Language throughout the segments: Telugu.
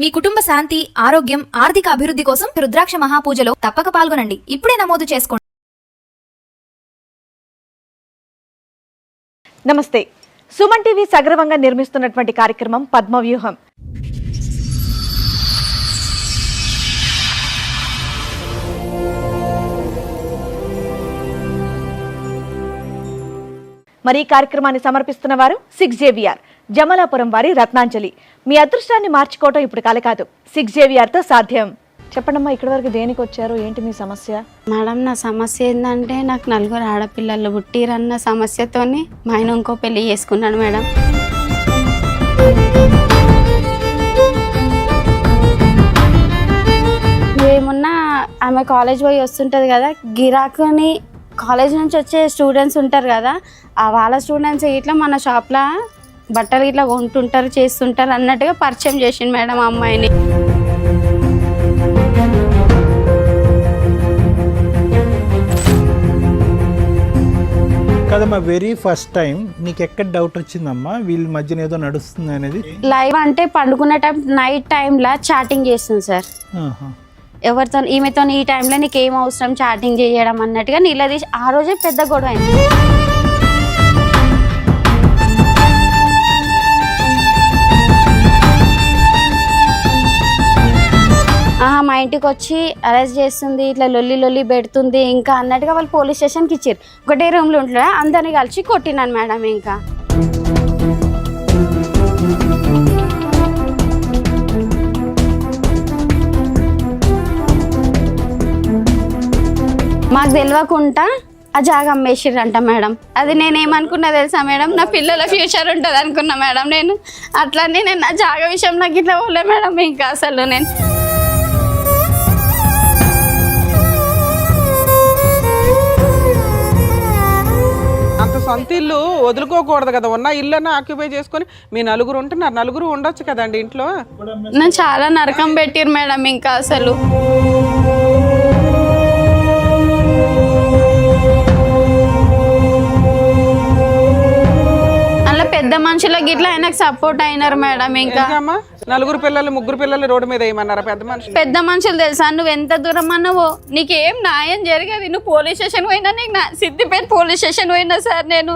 మీ కుటుంబ శాంతి, ఆరోగ్యం, ఆర్థిక అభివృద్ధి కోసం రుద్రాక్ష మహాపూజలో తప్పక పాల్గొనండి. ఇప్పుడే నమోదు చేసుకోండి. నమస్తే. సుమన్ టీవీ సగర్వంగా నిర్మిస్తున్నటువంటి కార్యక్రమం పద్మవ్యూహం. మరి ఈ కార్యక్రమాన్ని సమర్పిస్తున్న వారు 6JVR జమలాపురం వారి రత్నాంజలి. మీ అదృష్టాన్ని మార్చుకోవటం ఇప్పుడు కల కాదు, 6JVR తో సాధ్యం. చెప్పండమ్మా, ఇక్కడి వరకు దేనికి వచ్చారు, ఏంటి మీ సమస్య? మేడం, నా సమస్య ఏంటంటే నాకు 4 ఆడపిల్లలు పుట్టిరన్న సమస్యతోని మా ఆయన ఇంకో పెళ్లి చేసుకున్నాను మేడం. ఏమున్నా ఆమె కాలేజ్ పోయి వస్తుంటుంది కదా, గిరాకుని కాలేజ్ నుంచి వచ్చే స్టూడెంట్స్ ఉంటారు కదా, వాళ్ళ స్టూడెంట్స్ ఇట్లా మన షాప్లో బట్టలు ఇట్లా కొంటుంటారు, చేస్తుంటారు అన్నట్టుగా పరిచయం చేసిండు మేడం ఆ అమ్మాయిని. కదమ్మా, వెరీ ఫస్ట్ టైం నీకు ఎక్కడ డౌట్ వచ్చిందమ్మా వీళ్ళ మధ్యన ఏదో నడుస్తుంది అనేది? లైవ్ అంటే పండుకునే టైం, నైట్ టైంలో చాటింగ్ చేస్తుంది సార్. ఎవరితో, ఈమెతో ఈ టైంలో నీకు ఏం అవసరం చాటింగ్ చేయడం అన్నట్టుగా నిలదీసి ఆ రోజే పెద్ద గొడవ అయింది. మా ఇంటికి వచ్చి అరెస్ట్ చేస్తుంది, ఇట్లా లొల్లి పెడుతుంది ఇంకా అన్నట్టుగా వాళ్ళు పోలీస్ స్టేషన్కి ఇచ్చారు. ఒకటే రూమ్లో ఉంటుందా, అందరినీ కలిసి కొట్టినాను మేడం. ఇంకా మాకు తెలియకుండా ఆ జాగా అమ్మేసిర్రంట మేడం. అది నేనేమనుకున్నా తెలుసా మేడం, నా పిల్లల ఫ్యూచర్ ఉంటుంది అనుకున్నా మేడం. నేను అట్లనే నేను నా జాగా విషయం నాకు ఇట్లా పోలే మేడం. ఇంకా అసలు నేను అంత సొంత ఇల్లు వదులుకోకూడదు కదా, ఉన్న ఇల్లున్నా ఆక్యుపై చేసుకొని మీ 4 ఉంటున్నారు, 4 ఉండొచ్చు కదండి ఇంట్లో. నన్ను చాలా నరకం పెట్టిరు మేడం. ఇంకా అసలు అలా పెద్ద మనుషులకి ఇట్లా ఆయనకు సపోర్ట్ అయినారు మేడం. ఇంకా 4 పిల్లలు 3 పిల్లలు రోడ్డు మీద వేయమన్నారా పెద్ద మనుషులు తెలుసా? నువ్వు ఎంత దూరం అన్నావో నీకేం న్యాయం జరిగేది. నువ్వు పోలీస్ స్టేషన్ పోయినా, నీకు సిద్దిపేట పోలీస్ స్టేషన్ పోయినా సార్ నేను.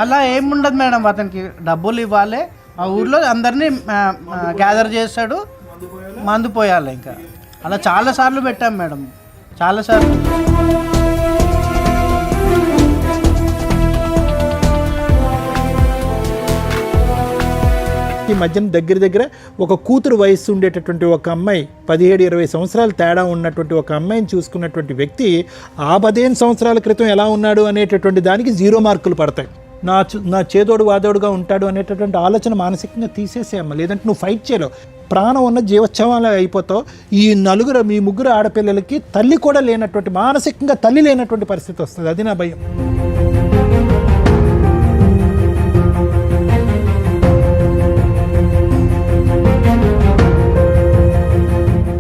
అలా ఏముండదు మేడం, అతనికి డబ్బులు ఇవ్వాలి, ఆ ఊర్లో అందరినీ గ్యాదర్ చేస్తాడు, మందు పోయాలి. ఇంకా అలా చాలాసార్లు పెట్టాం మేడం, చాలాసార్లు. ఈ మధ్యన దగ్గర ఒక కూతురు వయస్సు ఉండేటటువంటి ఒక అమ్మాయి, 17-20 సంవత్సరాలు తేడా ఉన్నటువంటి ఒక అమ్మాయిని చూసుకున్నటువంటి వ్యక్తి ఆ 15 సంవత్సరాల క్రితం ఎలా ఉన్నాడు అనేటటువంటి దానికి 0 మార్కులు పడతాయి. నా చేదోడు వాదోడుగా ఉంటాడు అనేటటువంటి ఆలోచన మానసికంగా తీసేసేయమ్మ, లేదంటే నువ్వు ఫైట్ చేయలేవు. ప్రాణం ఉన్న జీవోత్సవాలు అయిపోతావు. ఈ 3 ఆడపిల్లలకి తల్లి కూడా లేనటువంటి, మానసికంగా తల్లి లేనటువంటి పరిస్థితి వస్తుంది. అది నా భయం.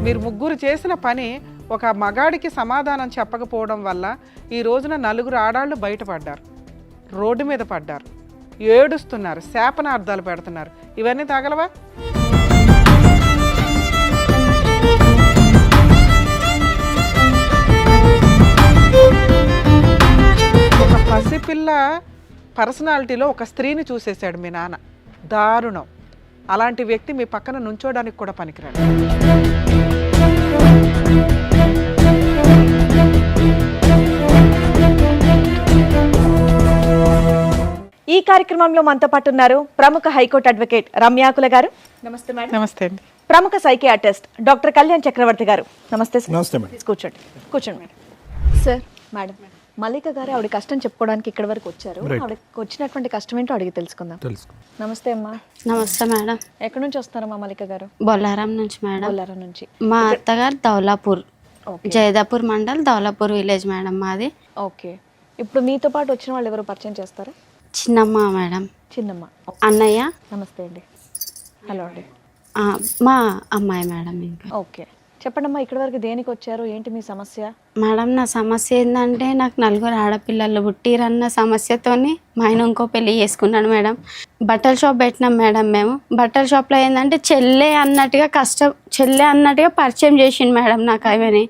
మీరు 3 చేసిన పని ఒక మగాడికి సమాధానం చెప్పకపోవడం వల్ల ఈ రోజున 4 ఆడాళ్ళు బయటపడ్డారు, రోడ్డు మీద పడ్డారు, ఏడుస్తున్నారు, శాపనార్థాలు పెడుతున్నారు. ఇవన్నీ తగలవా? ఒక పసిపిల్ల పర్సనాలిటీలో ఒక స్త్రీని చూసేశాడు మీ నాన్న. దారుణం. అలాంటి వ్యక్తి మీ పక్కన నుంచోడానికి కూడా పనికిరాడు. ఈ కార్యక్రమంలో మనతో పాటు ఉన్నారు ప్రముఖ హైకోర్టు అడ్వకేట్ రమ్యాకుల గారు. నమస్తే మేడం. నమస్తే అండి. ప్రముఖ సైకియాట్రిస్ట్ డాక్టర్ కళ్యాణ్ చక్రవర్తి గారు. నమస్తే సార్. నమస్తే మేడం. కూర్చోండి మేడం. సార్, మేడం మల్లిక గారు ఆవిడ కష్టం చెప్పుకోవడానికి ఇక్కడ వరకు వచ్చారు. ఆవిడకి వచ్చినటువంటి కష్టం ఏంటో అడిగి తెలుసుకుందాం. నమస్తే అమ్మా. నమస్తే మేడం. ఎక్కడి నుంచి వస్తారమ్మా మల్లిక గారు? బొల్లారం నుంచి మేడం. బొల్లారం నుంచి. మా అత్తగారు దౌలాపూర్, జైదాపూర్ మండల్, దౌలాపూర్ విలేజ్ మేడం మాది. ఓకే. ఇప్పుడు మీతో పాటు వచ్చిన వాళ్ళు ఎవరు పరిచయం చేస్తారా? చిన్నమ్మ మేడం. చిన్నమ్మ. అన్నయ్య. నమస్తే అండి. హలో అండి. మా అమ్మాయి మేడం. ఇంకా ఓకే. చెప్పండమ్మా, ఇక్కడి వరకు దేనికి వచ్చారు, ఏంటి మీ సమస్య? మేడం నా సమస్య ఏంటంటే నాకు 4 ఆడపిల్లలు పుట్టిరన్న సమస్యతోని మా ఆయన ఇంకో పెళ్లి చేసుకున్నాను మేడం. బట్టల షాప్ పెట్టినాం మేడం మేము. బట్టల షాప్లో ఏంటంటే చెల్లె అన్నట్టుగా పరిచయం చేసిండు మేడం నాకు అవని.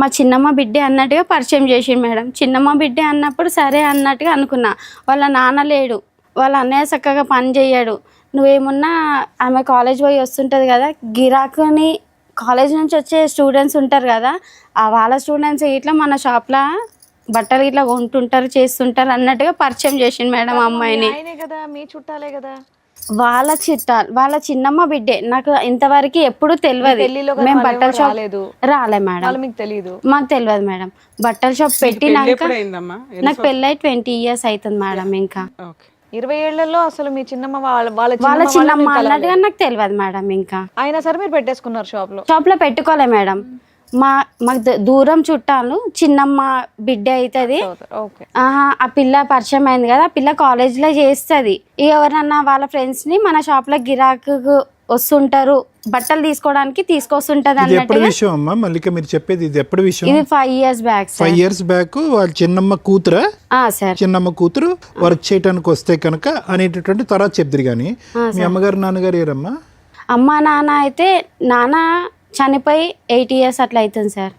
మా చిన్నమ్మ బిడ్డే అన్నట్టుగా పరిచయం చేసిండు మేడం. చిన్నమ్మ బిడ్డే అన్నప్పుడు సరే అన్నట్టుగా అనుకున్నా. వాళ్ళ నాన్న లేడు, వాళ్ళ అన్నయ్య చక్కగా పని చేయడు. నువ్వేమున్నా ఆమె కాలేజ్ పోయి వస్తుంటుంది కదా, గిరాకుని కాలేజ్ నుంచి వచ్చే స్టూడెంట్స్ ఉంటారు కదా, వాళ్ళ స్టూడెంట్స్ ఇట్లా మన షాప్లో బట్టలు ఇట్లా కొంటుంటారు చేస్తుంటారు అన్నట్టుగా పరిచయం చేసిండు మేడం అమ్మాయిని. ఆయనే కదా, మీ చుట్టాలే కదా. వాళ్ళ చిన్నమ్మ బిడ్డే. నాకు ఇంతవరకు ఎప్పుడు తెలియదు. పెళ్లిలో కానీ మేము వాళ్ళు బట్టల ఎవరు షాప్ రాలేదు. రాలే మేడం. వాళ్ళు మీకు తెలియదు. మాకు తెలియదు మేడం. బట్టల షాప్ పెళ్లి పెట్టినాక ఎప్పుడైందమ్మా? నాకు పెళ్ళి 20 years అవుతుంది మేడం. ఇంకా ఓకే. 20 ఏళ్లలో అసలు మీ చిన్నమ్మ వాళ్ళ వాళ్ళ చిన్నమ్మ అన్నట్టుగా నాకు తెలియదు మేడం. ఇంకా అయినా సరే మీరు పెట్టేసుకున్నారు షాప్ లో. షాప్ లో పెట్టుకోలే మేడం. మాకు దూరం చుట్టాలు చిన్నమ్మ బిడ్డ అవుతుంది. ఓకే. ఆ పిల్ల పరిచయం అయింది కదా, ఆ పిల్ల కాలేజ్ లో చేస్తుంది. ఎవరన్నా వాళ్ళ ఫ్రెండ్స్ ని మన షాప్ లో గిరాకు వస్తుంటారు, బట్టలు తీసుకోవడానికి తీసుకొస్తుంటది ఇది ఎప్పటి అన్నట్టుగా. విషయం అమ్మా మల్లిక మీరు చెప్పేది? ఇది ఎప్పటి విషయం? ఇది 5 years బ్యాక్ 5 years బ్యాక్ వాళ్ళ చిన్నమ్మ కూతురా? సార్. చిన్నమ్మ కూతురు వర్క్ చేయడానికి వస్తే కనుక అనేటటువంటి తర్వాత చెప్తారు. కానీ మీ అమ్మగారు నాన్నగారు ఏరమ్మా? అమ్మ నాన్న అయితే నాన్న చనిపోయి 8 years అట్లా అవుతుంది సార్.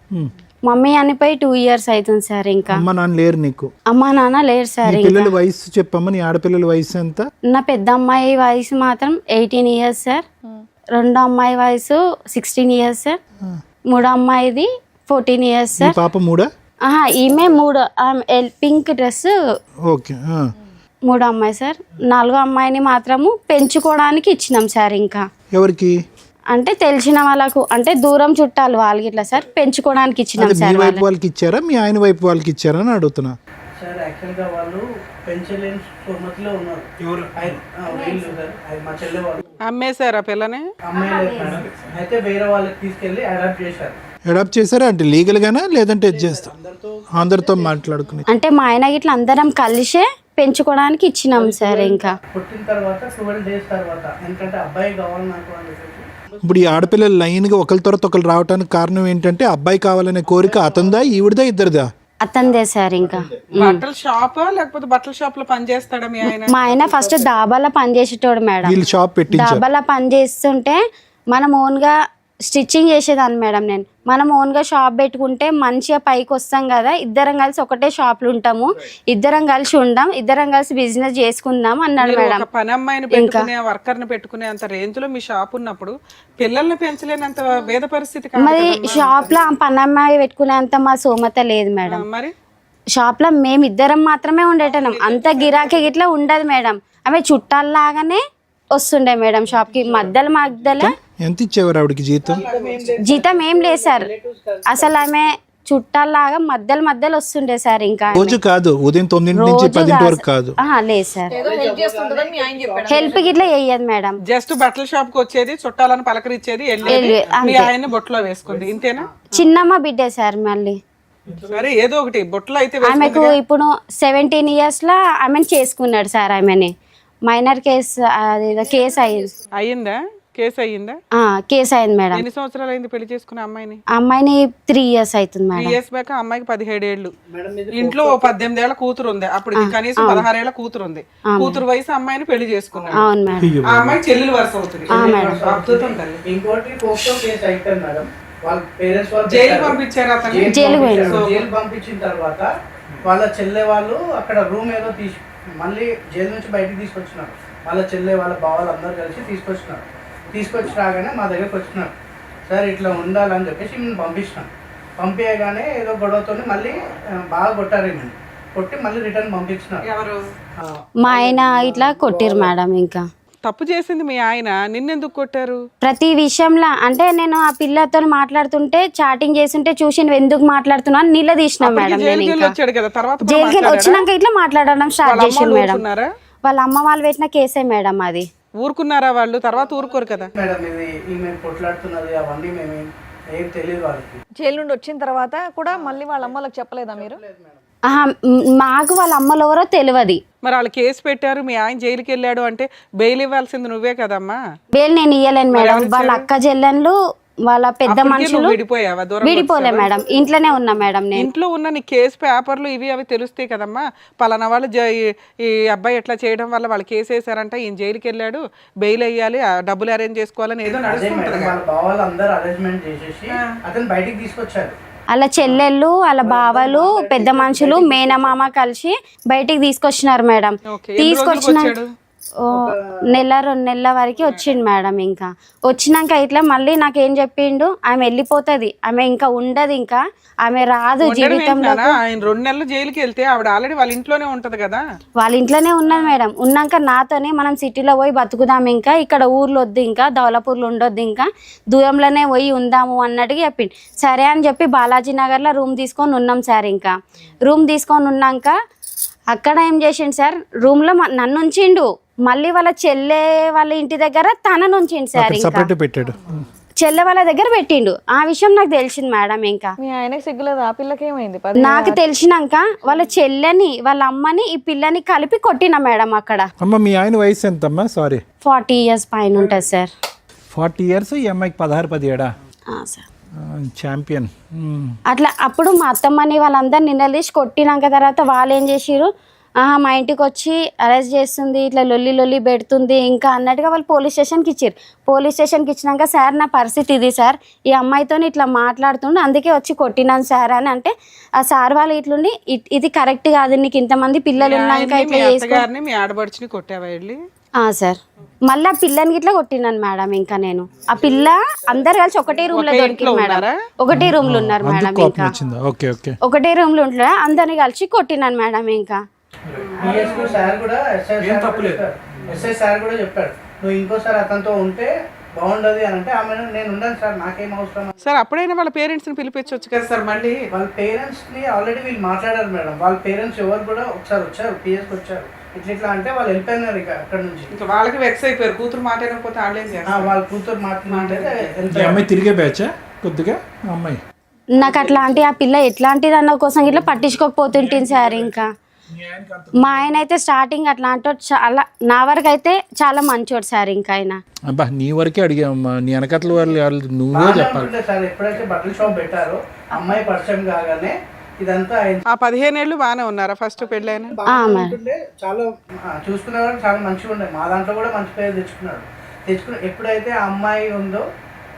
మమ్మీ చనిపోయి 2 years అవుతుంది సార్. ఇంకా అమ్మ నాన్న లేరు నీకు? అమ్మ నాన్న లేరు సార్. నీ పిల్లల వయసు చెప్పమ్మా. నీ ఆడపిల్లల వయసు ఎంత? నా పెద్ద అమ్మాయి వయసు మాత్రం 18 years సార్. రెండో అమ్మాయి వయసు 16 years సార్. మూడో అమ్మాయిది 14 years నీ సార్. పాప మూడా? ఈమె మూడో పింక్ డ్రెస్ ఓకే. మూడో అమ్మాయి సార్. నాలుగో అమ్మాయిని మాత్రము పెంచుకోవడానికి ఇచ్చినాం సార్. ఇంకా ఎవరికి? అంటే తెలిసిన వాళ్ళకు, అంటే దూరం చుట్టాలు వాళ్ళకి ఇట్లా సార్ పెంచుకోవడానికి ఇచ్చినాం మీ సార్. వైపు వాళ్ళకి ఇచ్చారా మీ ఆయన వైపు వాళ్ళకి ఇచ్చారా అని అడుగుతున్నా. సార్ యాక్చువల్గా వాళ్ళు పెంచలేని స్తోమతిలో ఉన్నారు. వీళ్ళు సార్, మా చెల్లె వాళ్ళు అమ్మేశారా పిల్లని? అమ్మాయి లేదు మేడం. అయితే వేరే వాళ్ళకి తీసుకెళ్ళి అడాప్ట్ చేశారు. అడాప్ట్ చేశారా అంటే లీగల్ గానా లేదంటే చేస్తా అందరితో మాట్లాడుకుని? అంటే మా ఆయన ఇట్లా అందరం కలిసే పెంచుకోవడానికి ఇచ్చినాం సార్. ఇంకా పుట్టిన తర్వాత 12 days తర్వాత ఎందుకంటే అబ్బాయి కావాలి నాకు అని చెప్పేసి ఇప్పుడు ఈ ఆడపిల్లలు లైన్గా ఒకరి తర్వాత ఒకరు రావడానికి కారణం ఏంటంటే అబ్బాయి కావాలనే కోరిక అతందా ఈవిడదా ఇద్దరిదా? అతందే సార్. ఇంకా బట్టల షాప్ లేకపోతే బట్టల షాప్ లో పని చేస్తాడా మీ ఆయన? మా ఆయన ఫస్ట్ దాబాలో పని చేసేటోడు మేడం. వీళ్ళు షాప్ పెట్టించారు. దాబాలో పని చేస్తుంటే మనం ఓన్గా స్టిచ్చింగ్ చేసేదాన్ని మేడం. నేను మనం ఓన్గా షాప్ పెట్టుకుంటే మంచిగా పైకి వస్తాం కదా, ఇద్దరం కలిసి ఒకటే షాప్లు ఉంటాము, ఇద్దరం కలిసి ఉందాం, ఇద్దరం కలిసి బిజినెస్ చేసుకుందాం అన్నాడు మీరు మేడం. ఒక పని అమ్మాయిని పెట్టుకునే వర్కర్ ని పెట్టుకునే అంత రేంజ్ లో మీ షాప్ ఉన్నప్పుడు పిల్లల్ని పెంచలేనంత వేద పరిస్థితి కాదు మరి కదమ్మా. షాప్ లో పనమ్మాయి పెట్టుకునేంత మా సోమత లేదు మేడం. మరి షాప్ లో మేము ఇద్దరం మాత్రమే ఉండేటం, అంత గిరాకీ గిట్లా ఉండదు మేడం. ఆమె చుట్టాల్లాగానే వస్తుండే మేడం షాప్ కి. మధ్యలో ఎంత ఇచ్చేవారు ఆవిడకి జీతం? జీతం ఏం లేదు సార్. అసలు ఆమె చుట్టాల్లాగా మధ్యలో వస్తుండే సార్. ఇంకా రోజు కాదు, ఉదయం 9 నుంచి 10 వరకు కాదు. లేదు సార్, హెల్ప్ గిట్లా చెయ్యదు మేడం. జస్ట్ బట్టల షాప్ కి వచ్చేది, చుట్టాలను పలకరించేది, వెళ్ళేది, మీ ఆయన్ని బొట్లో వేసుకుంది, ఇంతేనా? చిన్నమ్మ బిడ్డే సార్. మళ్ళీ సరే ఏదో ఒకటి బొట్లో అయితే ఆమెకు ఇప్పుడు 17 years లా ఆమెను చేసుకున్నాడు సార్. ఆమెని మైనర్ కేసు కేసు అయ్యిందా? కేసు అయ్యిందా? కేసు అయింది మేడం. ఎన్ని సంవత్సరాలు అయింది పెళ్లి చేసుకున్న అమ్మాయిని? అమ్మాయిని 3 years అవుతుంది 3 మేడం. years బ్యాక్ అమ్మాయికి 17 ఏళ్ళు. ఇంట్లో 18 ఏళ్ల కూతురు ఉంది, అప్పుడు కనీసం 16 ఏళ్ల కూతురు ఉంది. కూతురు వయసు అమ్మాయిని పెళ్లి చేసుకున్నాడు. అవును మేడం. ఆ అమ్మాయి చెల్లెలు వరుస అవుతుంది. అద్భుతం తల్లి. ఇంకోటి పోక్సో కేసు అయిపోయింది మేడం. వాళ్ళ పేరెంట్స్ వాళ్ళు జైలు పంపించారు అతను. జైలు పంపించిన తర్వాత వాళ్ళ చెల్లె వాళ్ళు అక్కడ రూమ్ ఏదో తీసి మళ్ళీ జైలు నుంచి బయటకు తీసుకొచ్చినారు. వాళ్ళ చెల్లె వాళ్ళ బావాలు అందరూ కలిసి తీసుకొచ్చి రాగానే మా దగ్గరకు వచ్చినారు. సార్ ఇట్లా ఉండాలని చెప్పేసి మేము పంపించినాం. పంపించగానే ఏదో గొడవతో మళ్ళీ బాగా కొట్టారు. మేము కొట్టి మళ్ళీ రిటర్న్ పంపించినారు. ఎవరు? మా ఆయన ఇట్లా కొట్టిరు మేడం. ఇంకా తప్పు చేసింది మీ ఆయన, నిన్నెందుకు కొట్టారు? ప్రతి విషయంలో అంటే నేను ఆ పిల్లతో మాట్లాడుతుంటే చాటింగ్ చేస్తుంటే చూసి నువ్వు ఎందుకు మాట్లాడుతున్నా అని నిలదీసిన మేడం. జైలుకి వెళ్ళి వచ్చాడు కదా, తర్వాత జైలుకి వచ్చినాక ఇట్లా మాట్లాడడం స్టార్ట్ చేసింది మేడం. ఊరుకున్నారా? వాళ్ళ అమ్మ వాళ్ళు పెట్టిన కేసే మేడం అది. ఊరుకున్నారా వాళ్ళు? తర్వాత ఊరుకోరు కదా మేడం. ఇది మేము కొట్లాడుతున్నది అవన్నీ మేము ఏం తెలియదు వాళ్ళకి. జైలు నుండి వచ్చిన తర్వాత కూడా మళ్ళీ వాళ్ళ అమ్మలకు చెప్పలేదా మీరు? మాకు వాళ్ళ అమ్మలు ఎవరో తెలియదు. మరి వాళ్ళు కేసు పెట్టారు, మీ ఆయన జైలుకి వెళ్ళాడు అంటే బెయిల్ ఇవ్వాల్సింది నువ్వే కదమ్మా. బెయిల్ నేను ఇయ్యలేను మేడం. వాళ్ళ అక్క చెల్లెళ్ళు వాళ్ళ పెద్ద అప్పటికే మనుషులు నువ్వు విడిపోయావా? దూరం విడిపోలే మేడం, ఇంట్లోనే ఉన్నా మేడం నేను. ఇంట్లో ఉన్న నీ కేసు పేపర్లు ఇవి అవి తెలుస్తాయి కదమ్మా. పలానా వాళ్ళు ఈ అబ్బాయి ఎట్లా చేయడం వల్ల వాళ్ళు కేసు వేసారంట, ఈయన జైలుకి వెళ్ళాడు, బెయిల్ వేయాలి, డబ్బులు అరేంజ్ చేసుకోవాలని ఏదో అదే నడుస్తుంటది మేడం, కదా. వాళ్ళ బావాలు అందరు అరేంజ్మెంట్ చేసేసి అతను బయటికి తీసుకొచ్చారు. అలా చెల్లెళ్ళు వాళ్ళ బావలు పెద్ద మనుషులు మేనమామ కలిసి బయటికి తీసుకొచ్చినారు మేడం. ఓకే, ఎన్ని రోజులకు తీసుకొచ్చిన వచ్చాడు? నెల 2 నెలల వరకు వచ్చిండు మేడం. ఇంకా వచ్చినాక ఇట్లా మళ్ళీ నాకేం చెప్పిండు, ఆమె వెళ్ళిపోతుంది, ఆమె ఇంకా ఉండదు, ఇంకా ఆమె రాదు ఉండడం జీవితంలో. ఏంటన్నా? ఆయన 2 నెలలు జైలుకి వెళ్తే ఆవిడ ఆల్రెడీ వాళ్ళ ఇంట్లోనే ఉంటది కదా. వాళ్ళ ఇంట్లోనే ఉన్నది మేడం. ఉన్నాక నాతోనే మనం సిటీలో పోయి బతుకుదాం, ఇంకా ఇక్కడ ఊర్లో వద్దు, ఇంకా దౌలపూర్లో ఉండొద్దు, ఇంకా దూరంలోనే పోయి ఉందాము అన్నట్టుగా చెప్పిండు. సరే అని చెప్పి బాలాజీ నగర్లో రూమ్ తీసుకొని ఉన్నాం సార్. ఇంకా రూమ్ తీసుకొని ఉన్నాక అక్కడ ఏం చేసిండు సార్, రూమ్లో నన్ను ఉంచిండు, మళ్ళీ వాళ్ళ చెల్లె వాళ్ళ ఇంటి దగ్గర తనను ఉంచిండు సార్. ఇంకా సపరేట్ పెట్టాడు. చెల్లె వాళ్ళ దగ్గర పెట్టిండు. ఆ విషయం నాకు తెలిసింది మేడం. ఇంకా మీ ఆయనకి సిగ్గులేదు, ఆ పిల్లకి ఏమైంది? నాకు తెలిసినాక వాళ్ళ చెల్లెని వాళ్ళ అమ్మని ఈ పిల్లని కలిపి కొట్టిన మేడం అక్కడ. అమ్మ మీ ఆయన వయసు ఎంతమ్మా? సారీ, 40 years పైన ఉంటుంది సార్. 40 years, ఈ అమ్మాయికి 16-17. Sir champion. అట్లా అప్పుడు మా అత్తమ్మని వాళ్ళందరూ నిలదీసి కొట్టినాక తర్వాత వాళ్ళు ఏం చేసిరు, మా ఇంటికి వచ్చి అరెస్ట్ చేస్తుంది, ఇట్లా లొల్లి పెడుతుంది ఇంకా అన్నట్టుగా వాళ్ళు పోలీస్ స్టేషన్కి ఇచ్చారు. పోలీస్ స్టేషన్కి ఇచ్చినాక సార్ నా పరిస్థితి ఇది సార్, ఈ అమ్మాయితో ఇట్లా మాట్లాడుతుండే అందుకే వచ్చి కొట్టినాను సార్ అని అంటే, ఆ సార్ వాళ్ళు ఇట్లుండి ఇది కరెక్ట్ కాదు, నీకు ఇంతమంది పిల్లలు ఉన్నాక ఇట్లా చేసుకో. మీ ఆడబడుచుని కొట్టావా వెళ్ళి? సార్ మళ్ళీ ఆ పిల్లని ఇట్లా కొట్టినాను మేడం. ఇంకా నేను ఆ పిల్ల అందరు కలిసి ఒకటే రూమ్ లో దొరికింది మేడం. ఒకటే రూమ్ లో ఉన్నారు మేడం. ఇంకా ఒకటే రూమ్ లో ఉంటున్నా, అందరిని కలిసి కొట్టినాను మేడం. ఇంకా సార్ కూడా ఎస్ఐ సార్ కూడా చెప్పాడు, నువ్వు ఇంకోసారి అతనితో ఉంటే బాగుండదు అని అంటే, ఆమె నేను ఉండను సార్, నాకేం అవసరం సార్. అప్పుడైనా వాళ్ళ పేరెంట్స్ ని పిలిపించవచ్చు కదా సార్. మళ్ళీ వాళ్ళ పేరెంట్స్ ని ఆల్రెడీ వీళ్ళు మాట్లాడారు మేడం. వాళ్ళ పేరెంట్స్ ఎవరు కూడా ఒకసారి వచ్చారు, పిఎస్కి వచ్చారు, ఇట్లా అంటే వాళ్ళు వెళ్ళిపోయినారు ఇక అక్కడ నుంచి. ఇంకా వాళ్ళకి వెక్స్ అయిపోయారు, కూతురు మాట్లాడకపోతే ఆడలేం చేస్తారు. వాళ్ళ కూతురు మాట్లాడితే అమ్మాయి తిరిగే బ్యాచా కొద్దిగా అమ్మాయి? నాకు అట్లాంటి ఆ పిల్ల ఎట్లాంటిది అన్న కోసం ఇట్లా పట్టించుకోకపోతుంటుంది సార్. ఇంకా మా ఆయన అయితే స్టార్టింగ్ అట్లాంటి చాలా, నా వరకు అయితే చాలా మంచోడు సార్. ఇంకా ఆయన అబ్బా నీ వరకే అడిగామమ్మా, నీ వెనకట్ల వాళ్ళు నువ్వే చెప్పాలి సార్. ఎప్పుడైతే బట్టల షాప్ పెట్టారో అమ్మాయి పరిచయం కాగానే ఇదంతా ఆ 15 ఏళ్ళు బాగానే ఉన్నారా ఫస్ట్ పెళ్ళైన? చాలా చూసుకునేవాడు, చాలా మంచిగా ఉండే. మా దాంట్లో కూడా మంచి పేరు తెచ్చుకుని ఎప్పుడైతే ఆ అమ్మాయి ఉందో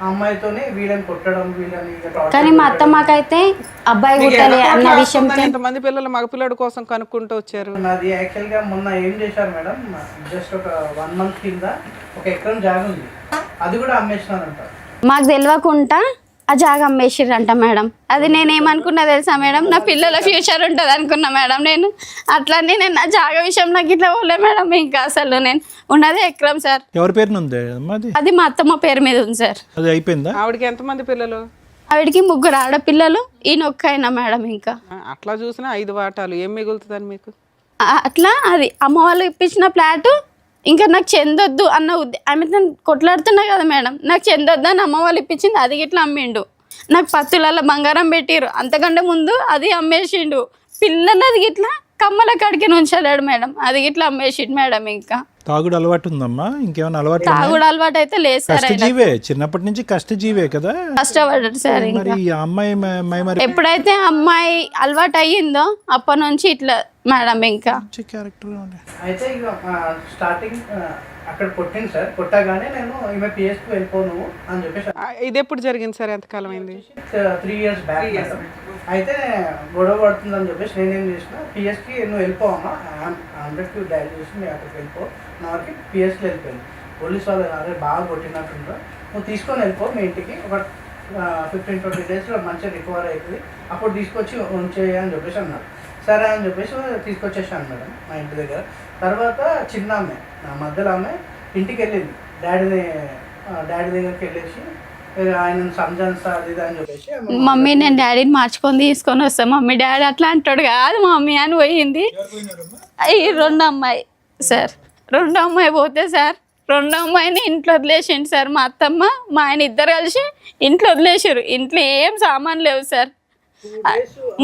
ఆ అమ్మాయితోనే వీళ్ళని కొట్టడం, వీళ్ళని. కానీ మా అత్తమ్మకైతే అబ్బాయి పుట్టాలి అన్న విషయం. ఎంతమంది పిల్లలు మగ పిల్లడి కోసం కనుక్కుంటూ వచ్చారు. నాది యాక్చువల్ గా మొన్న ఏం చేశారు మేడం, జస్ట్ ఒక 1 month కింద 1 ఎకరం జాగా ఉంది, అది కూడా అమ్మేసినారంట. మాకు తెలియకుండా ఆ జాగా అమ్మేసిర్రంట మేడం. అది నేనేమనుకున్నా తెలుసా మేడం, నా పిల్లల ఫ్యూచర్ ఉంటుంది అనుకున్నా మేడం. నేను అట్లనే నేను నా జాగా విషయం నాకు ఇట్లా పోలే మేడం. ఇంకా అసలు నేను ఉన్నది ఎకరం సార్. ఎవరి పేరున ఉంది అది మా అత్తమ్మ పేరు మీద ఉంది సార్. అది అయిపోయిందా? ఆవిడకి ఎంతమంది పిల్లలు? ఆవిడికి 3 ఆడపిల్లలు, ఈయన ఒక్కైనా మేడం. ఇంకా అట్లా చూసినా 5 వాటాలు ఏం మిగులుతుందని మీకు? అట్లా అది అమ్మ వాళ్ళు ఇప్పించిన ఫ్లాటు ఇంకా నాకు చెందొద్దు అన్న ఆమె కొట్లాడుతున్నా కదా మేడం, నాకు చెందొద్దు అని అమ్మ వాళ్ళు ఇప్పించింది, అది ఇట్లా అమ్మిండు. నాకు 10 తులాల బంగారం పెట్టిరు, అంతకంటే ముందు అది అమ్మేసిండు. పిల్లలు అది ఇట్లా కమ్మల కాడికి ఉంచలేడు మేడం, అది ఇట్లా అమ్మేసిండు మేడం. ఇంకా తాగుడు అలవాటు ఉందమ్మా? ఇంకేమైనా అలవాటు? తాగుడు అలవాటు అయితే లేదు సార్. కష్టజీవే, చిన్నప్పటి నుంచి కష్టజీవే కదా, కష్టపడ్డాడు సార్. మరి ఈ అమ్మాయి మరి ఎప్పుడైతే అమ్మాయి అలవాటు అయ్యిందో అప్పటి నుంచి ఇట్లా మేడం. ఇంకా క్యారెక్టర్ అయితే ఇక స్టార్టింగ్ అక్కడ కొట్టింది సార్. కొట్టగానే నేను ఈమె పిఎస్కి వెళ్ళిపోను అని చెప్పేసి. ఇది ఎప్పుడు జరిగింది సార్? ఎంతకాలం అయింది? 3 years బ్యాక్. అయితే గొడవ పడుతుందని చెప్పేసి నేనేం చేసిన, పిఎస్కి నువ్వు వెళ్ళిపోవమ్మా, 100కి డైల్ చేసి మీరు అక్కడికి వెళ్ళిపో, నా వరకు పిఎస్కి వెళ్ళిపోయింది. పోలీస్ వాళ్ళు అరే బాగా కొట్టినట్టుంటా, నువ్వు తీసుకొని వెళ్ళిపో మీ ఇంటికి, ఒక 15-20 daysలో మంచిగా రికవర్ అవుతుంది, అప్పుడు తీసుకొచ్చి ఉంచేయ అని చెప్పేసి అన్నారు. సరే అని చెప్పేసి తీసుకొచ్చేసాను మేడం మా ఇంటి దగ్గర. తర్వాత చిన్న ఆమె, నా మధ్యలో ఆమె ఇంటికి వెళ్ళింది, డాడీ దగ్గరికి వెళ్ళేసి ఆయన సంజాన్సా అది అని చెప్పేసి, మమ్మీ నేను డాడీని మార్చుకొని తీసుకొని వస్తాను, మమ్మీ డాడీ అట్లా అంటాడు కాదు మమ్మీ అని పోయింది. ఈ 2 అమ్మాయి సార్, 2 అమ్మాయి పోతే సార్, 2 అమ్మాయిని ఇంట్లో వదిలేసిండు సార్. మా అత్తమ్మ మా ఆయన ఇద్దరు కలిసి ఇంట్లో వదిలేసారు. ఇంట్లో ఏం సామాన్ లేవు సార్,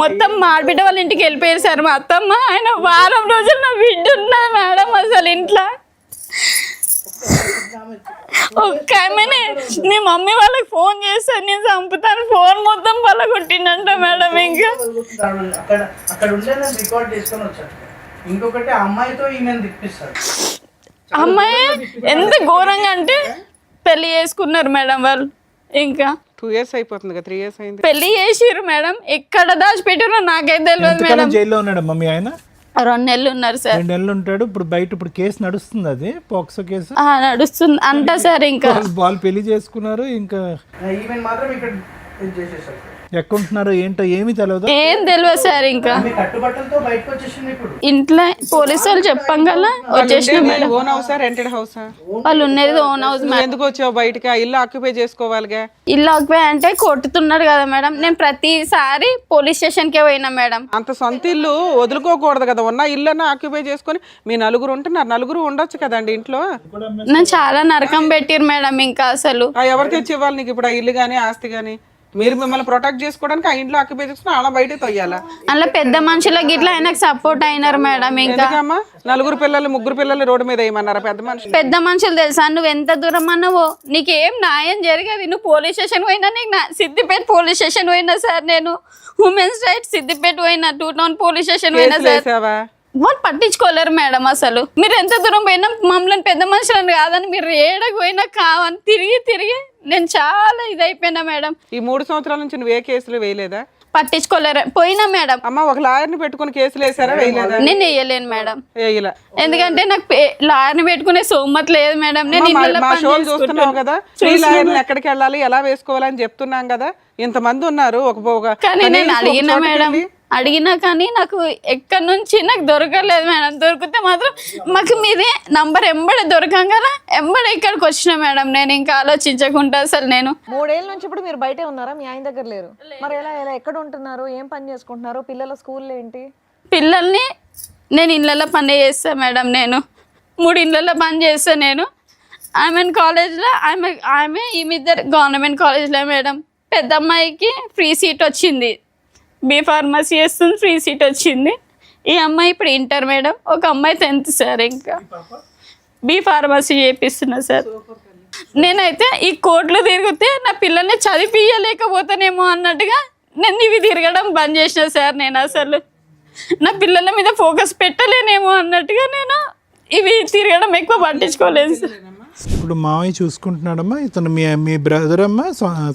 మొత్తం మా ఆడబిడ్డ వాళ్ళ ఇంటికి వెళ్ళిపోయారు సార్. మా అత్తమ్మ ఆయన వారం రోజులు నా బిడ్డ ఉన్నది మేడం అసలు ఇంట్లో. ఒక్క ఆమెనే నీ మమ్మీ వాళ్ళకి ఫోన్ చేస్తాను నేను చంపుతాను ఫోన్ మొత్తం పలగొట్టిండంట మేడం. ఇంకా అక్కడ అక్కడ ఉండే నేను రికార్డ్ చేసుకొని వచ్చాను. ఇంకొకటి ఆ అమ్మాయితో ఈమెను తిప్పిస్తాడు. అమ్మాయి ఎంత ఘోరంగా అంటే పెళ్లి చేసుకున్నారు మేడం వాళ్ళు. ఇంకా 2 years అయిపోతుంది కదా, 3 years అయింది. పెళ్లి చేసిర్రు మేడం. ఎక్కడ దాచిపెట్టారో నాకైతే తెలియదు ఎంతకాలం మేడం. జైల్లో ఉన్నాడమ్మా మీ ఆయన? 2 నెలలు ఉన్నారు సార్. 2 నెలలు ఉంటాడు. ఇప్పుడు బయట ఇప్పుడు కేసు నడుస్తుంది, అది పోక్సో కేసు నడుస్తుంది అంట సార్. ఇంకా వాళ్ళు పెళ్లి చేసుకున్నారు. ఇంకా ఈమెను మాత్రం ఇక్కడ ఇది చేసేసాడు. ఎక్కడుంటున్నారు ఏంటో ఏమీ తెలియదు. ఏం తెలియదు సార్. ఇంకా ఆమె కట్టుబట్టలతో బయటకు వచ్చేసింది. ఇప్పుడు ఇంట్లో పోలీసు వాళ్ళు చెప్పంగల వచ్చేసిన మేడం. ఓన్ హౌసా రెంటెడ్ హౌసా? వాళ్ళు ఉన్నది ఓన్ హౌస్ మేడం. ఎందుకు వచ్చావు బయటకి? ఆ ఇల్లు ఆక్యుపై చేసుకోవాలిగా. ఇల్లు ఆక్యుపై అంటే కొట్టుతున్నాడు కదా మేడం. నేను ప్రతిసారి పోలీస్ స్టేషన్కే పోయినా మేడం. అంత సొంత ఇల్లు వదులుకోకూడదు కదా, ఉన్న ఇల్లు అన్న ఆక్యుపై చేసుకొని మీ నలుగురు ఉంటున్నారు, నలుగురు ఉండొచ్చు కదండి ఇంట్లో. నన్ను చాలా నరకం పెట్టిరు మేడం. ఇంకా అసలు ఎవరు తెచ్చి ఇవ్వాలి నీకు ఇప్పుడు ఆ ఇల్లు కానీ ఆస్తి కానీ? మీరు మిమ్మల్ని ప్రొటెక్ట్ చేసుకోవడానికి ఆ ఇంట్లో ఆక్యుపై చేసుకుని అలా బయట తొయ్యాలా? అలా పెద్ద మనుషులకి ఇట్లా ఆయనకు సపోర్ట్ అయినారు మేడం. ఇంకా ఎందుకమ్మా 4 పిల్లలు 3 పిల్లలు రోడ్డు మీద వేయమన్నారా పెద్ద మనుషులు? పెద్ద మనుషులు తెలుసా, నువ్వు ఎంత దూరం అన్నావో నీకేం న్యాయం జరగదు. నువ్వు పోలీస్ స్టేషన్ పోయినా, నీకు సిద్దిపేట పోలీస్ స్టేషన్ పోయినా సార్, నేను ఉమెన్స్ రైట్స్ సిద్దిపేట పోయినా, 2 టౌన్ పోలీస్ స్టేషన్ పోయినా సార్. వేసావా? వాళ్ళు పట్టించుకోలేరు మేడం. అసలు మీరు ఎంత దూరం పోయినా మమ్మల్ని పెద్ద మనుషులని కాదని మీరు ఏడకు పోయినా కావని తిరిగి నేను చాలా ఇదైపోయినా మేడం. ఈ 3 సంవత్సరాల నుంచి నువ్వు ఏ కేసులు వేయలేదా? పట్టించుకోలేరు పోయినా మేడం. అమ్మ ఒక లాయర్ని పెట్టుకుని కేసులు వేసారా? వేయలేదా? నేను వేయలేను మేడం. వేయలే. ఎందుకంటే నాకు లాయర్ని పెట్టుకునే సోమత లేదు మేడం. నేను ఇళ్ళలో మా పని షోలు చూస్తున్నావు చేసుకుంటాను. కదా, ఫ్రీ లాయర్లు ఎక్కడికి వెళ్ళాలి ఎలా వేసుకోవాలని చెప్తున్నాం కదా. ఇంతమంది ఉన్నారు. కానీ నేను అడిగినా మేడం, అడిగినా కానీ నాకు ఎక్కడి నుంచి నాకు దొరకలేదు మేడం. దొరికితే మాత్రం మాకు మీదే నంబర్ ఎంబడే దొరకంగా ఎంబడే ఇక్కడికి వచ్చిన మేడం. నేను ఇంకా ఆలోచించకుండా అసలు నేను 3 ఏళ్ళ నుంచి ఇప్పుడు మీరు బయటే ఉన్నారా? మీ ఆయన దగ్గర లేరు. మరి ఎలా ఎలా ఎక్కడ ఉంటున్నారు? ఏం పని చేసుకుంటున్నారు? పిల్లల స్కూల్ ఏంటి? పిల్లల్ని నేను ఇళ్ళల్లో పని చేస్తాను మేడం. నేను 3 ఇళ్ళల్లో పని చేస్తాను నేను. ఆమె కాలేజ్లో ఆమె ఈమె గవర్నమెంట్ కాలేజ్లో మేడం. పెద్ద అమ్మాయికి ఫ్రీ సీట్ వచ్చింది, బీ ఫార్మసీ చేస్తుంది, ఫ్రీ సీట్ వచ్చింది. ఈ అమ్మాయి ఇప్పుడు ఇంటర్ మేడం. ఒక అమ్మాయి 10th సార్. ఇంకా బీ ఫార్మసీ చేపిస్తున్నా సార్. నేనైతే ఈ కోర్టులో తిరిగితే నా పిల్లల్ని చదివించలేకపోతానేమో అన్నట్టుగా నేను ఇవి తిరగడం బంద్ చేసిన సార్. నేను అసలు నా పిల్లల మీద ఫోకస్ పెట్టలేనేమో అన్నట్టుగా నేను ఇవి తిరగడం ఎక్కువ పట్టించుకోలేదు సార్. ఇప్పుడు మావయ్య చూసుకుంటున్నాడమ్మా. ఇతను మీ బ్రదర్ అమ్మా?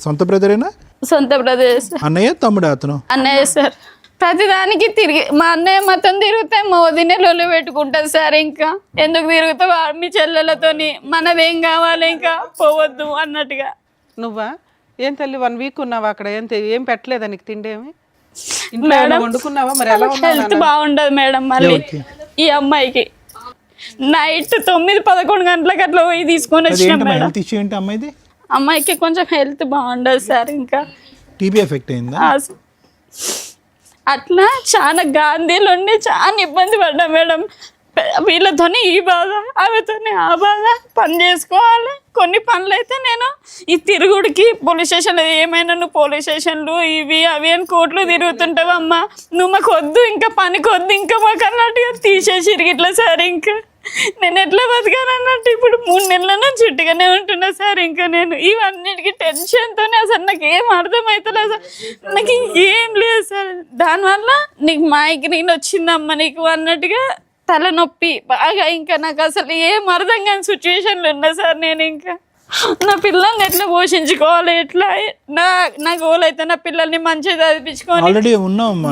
సొంత బ్రదరేనా? సొంత బ్రదర్ సార్. అన్నయ్య తమ్ముడు అతను? అన్నయ్య సార్. ప్రతిదానికి తిరిగి మా అన్నయ్య మొత్తం తిరిగితే మా వదినే లొల్లి పెట్టుకుంటుంది సార్. ఇంకా ఎందుకు తిరుగుతావు మీ చెల్లెలతోని, మనదేం కావాలి ఇంకా పోవద్దు అన్నట్టుగా. నువ్వా ఏం తల్లి 1 week ఉన్నావా అక్కడ? ఏం పెట్టలేదా నీకు తిండేమి? ఇంట్లో ఏమైనా వండుకున్నావా? మరి ఎలా హెల్త్ బాగుండదు మేడం. మళ్ళీ ఈ అమ్మాయికి నైట్ 9-11 గంటలకు అట్లా పోయి తీసుకొని వచ్చినాం మేడం. హెల్త్ ఇష్యూ ఏంటి అమ్మాయిది? అమ్మాయికి కొంచెం హెల్త్ బాగుండదు సార్. ఇంకా టీబీ ఎఫెక్ట్ అయిందా? అట్లా చాలా గాంధీలో ఉండి చాలా ఇబ్బంది పడ్డా మేడం. వీళ్ళతోనే ఈ బాధ, ఆమెతోనే ఆ బాధ. పని చేసుకోవాలి. కొన్ని పనులు అయితే నేను ఈ తిరుగుడికి పోలీస్ స్టేషన్లో ఏమైనా నువ్వు పోలీస్ స్టేషన్లు ఇవి అవి అని కోర్టులు తిరుగుతుంటావు అమ్మ, నువ్వు మాకు వద్దు ఇంకా పనికి వద్దు ఇంకా మాకు అన్నట్టుగా తీసేసి ఇట్లా సార్. ఇంకా నేను ఎట్లా బతకాను అన్నట్టు ఇప్పుడు 3 నెలల నుంచి చుట్టుగానే ఉంటున్నా సార్. ఇంకా నేను ఇవన్నిటికీ టెన్షన్తోనే అసలు నాకు ఏం అర్థమవుతలేదు సార్. నాకు ఏం లేదు సార్. దానివల్ల నీకు మైగ్రేన్ వచ్చిందమ్మా నీకు అన్నట్టుగా తలనొప్పి బాగా. ఇంకా నాకు అసలు ఏం అర్థం కాని సిచ్యువేషన్లు ఉన్నా సార్. నేను ఇంకా నా పిల్లల్ని ఎట్లా పోషించుకోవాలి, ఎట్లా నా గోల్ అయితే నా పిల్లల్ని మంచిగా చదివించుకోవాలి,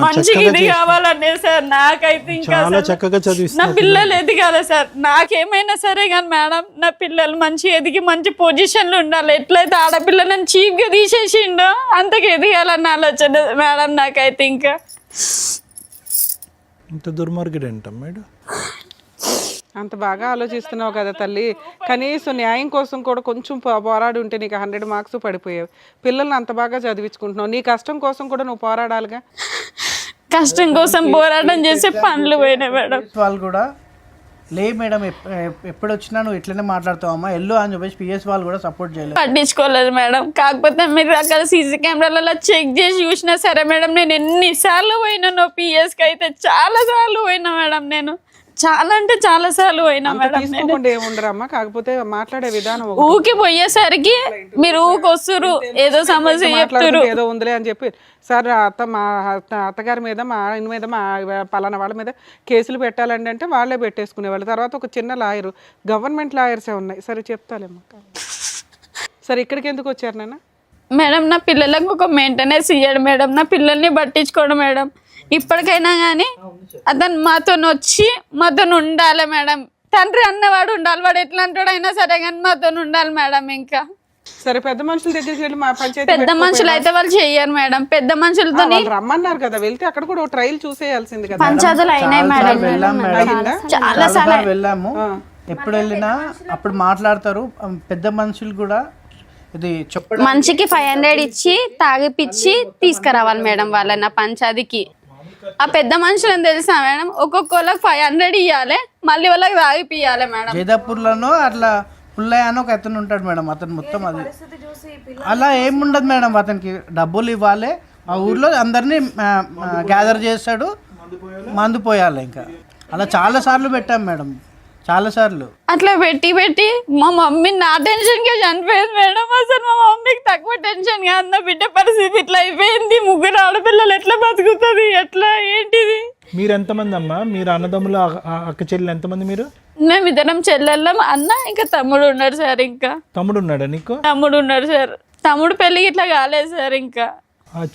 మంచిగా ఇది కావాలనే సార్. నాకైతే ఇంకా నా పిల్లలు ఎదిగాలి సార్. నాకేమైనా సరే కానీ మేడం నా పిల్లలు మంచి ఎదిగి మంచి పొజిషన్లో ఉండాలి. ఎట్లయితే ఆడపిల్లలను చీప్గా తీసేసిండో అంతకు ఎదిగాలన్న ఆలోచన మేడం నాకైతే. ఇంకా ఇంత దుర్మార్గుడు ఏంట మేడం? అంత బాగా ఆలోచిస్తున్నావు కదా తల్లి. కనీసం న్యాయం కోసం కూడా కొంచెం పోరాడి ఉంటే నీకు 100 marks పడిపోయావు. పిల్లల్ని అంత బాగా చదివించుకుంటున్నావు. నీ కష్టం కోసం కూడా నువ్వు పోరాడాలిగా. కష్టం కోసం పోరాటం చేసే పనులు పోయినాయి మేడం. వాళ్ళు కూడా లే మేడం ఎప్పుడు వచ్చినా నువ్వు ఇట్లనే మాట్లాడుతావమ్మా ఎల్లు అని చెప్పేసి పిఎస్ వాళ్ళు కూడా సపోర్ట్ చేయలేదు, పట్టించుకోలేదు మేడం. కాకపోతే మీరు అక్కడ సీసీ కెమెరాలలో చెక్ చేసి చూసినా సరే మేడం నేను ఎన్నిసార్లు పోయినానో పిఎస్కి అయితే చాలా సార్లు పోయినా మేడం. నేను చాలా అంటే చాలా సార్లు పోయినా అంత మేడం. తీసుకోకుండా ఏముండరమ్మా, కాకపోతే మాట్లాడే విధానం ఒకటి. ఊకి పోయేసరికి మీరు ఊకొస్తురు, ఏదో సమస్య చెప్తురు. మాట్లాడుతుంటే ఏదో ఉందిలే అని చెప్పి, సార్ మా అత్తగారి మీద, మా ఆయన మీద, మా పలానా వాళ్ళ మీద కేసులు పెట్టాలండి అంటే వాళ్ళే పెట్టేసుకునేవాళ్ళు. తర్వాత ఒక చిన్న లాయరు, గవర్నమెంట్ లాయర్సే ఉన్నాయి. సరే చెప్తాలేమ్మా. సరే ఇక్కడికి ఎందుకు వచ్చారు నాన్న? మేడం నా పిల్లలకు ఒక మెయింటెనెన్స్ ఇయ్యాడు మేడం, నా పిల్లల్ని పట్టించుకోవడం మేడం. ఇప్పటికైనా కానీ అతను మాతో వచ్చి మాతో ఉండాలి మేడం. తండ్రి అన్నవాడు ఉండాలి, వాడు ఎట్లా అంటాడు అయినా సరే కానీ మాతో ఉండాలి మేడం. ఇంకా సరే పెద్ద మనుషుల దగ్గరికి వెళ్ళి మా పంచాయతీ పెద్ద మనుషులు అయితే వాళ్ళు చెయ్యరు మేడం. పెద్ద మనుషులతో రమ్మన్నారు కదా, వెళ్తే అక్కడ కూడా ఒక ట్రయల్ చూసేయాల్సింది కదా. పంచాయతీలు అయినాయి మేడం, చాలా సార్లు వెళ్ళాము. ఎప్పుడు వెళ్ళినా అప్పుడు మాట్లాడతారు పెద్ద మనుషులు కూడా. ఇది చెప్పడం మనిషికి 500 ఇచ్చి తాగిపిచ్చి తీసుకురావాలి మేడం వాళ్ళని నా పంచాయతీకి. ఆ పెద్ద మనుషులని తెలుసా మేడం, ఒక్కొక్కళ్ళకి 500 ఇవ్వాలి, మళ్ళీ వాళ్ళకి తాగిపియాలి మేడం. జైదాపూర్లోనో అట్లా పుల్లయ్య అని ఒక అతను ఉంటాడు మేడం, అతను మొత్తం అది అలా ఏముండదు మేడం. అతనికి డబ్బులు ఇవ్వాలి, మా ఊర్లో అందరినీ గ్యాదర్ చేస్తాడు, మందు పోయాలి. ఇంకా అలా చాలా సార్లు పెట్టాం మేడం, చాలా సార్లు. అట్లా పెట్టి పెట్టి మా మమ్మీ నా టెన్షన్ కే చనిపోయింది మేడం. అసలు మా మమ్మీకి తక్కువ టెన్షన్ గా అన్న బిడ్డ పరిస్థితి ఇట్లా అయిపోయింది. 3 ఆడపిల్లలు ఎట్లా బతుకుతుంది, ఎట్లా ఏంటిది? మీరు ఎంతమంది అమ్మా? మీరు అన్నదమ్ములు అక్క చెల్లెలు ఎంతమంది మీరు? మేమిద్దరం చెల్లెళ్ళం, అన్న ఇంకా తమ్ముడు ఉన్నాడు సార్. ఇంకా తమ్ముడు ఉన్నాడా నీకు? తమ్ముడు ఉన్నాడు సార్. తమ్ముడు పెళ్ళి ఇట్లా కాలేదు సార్. ఇంకా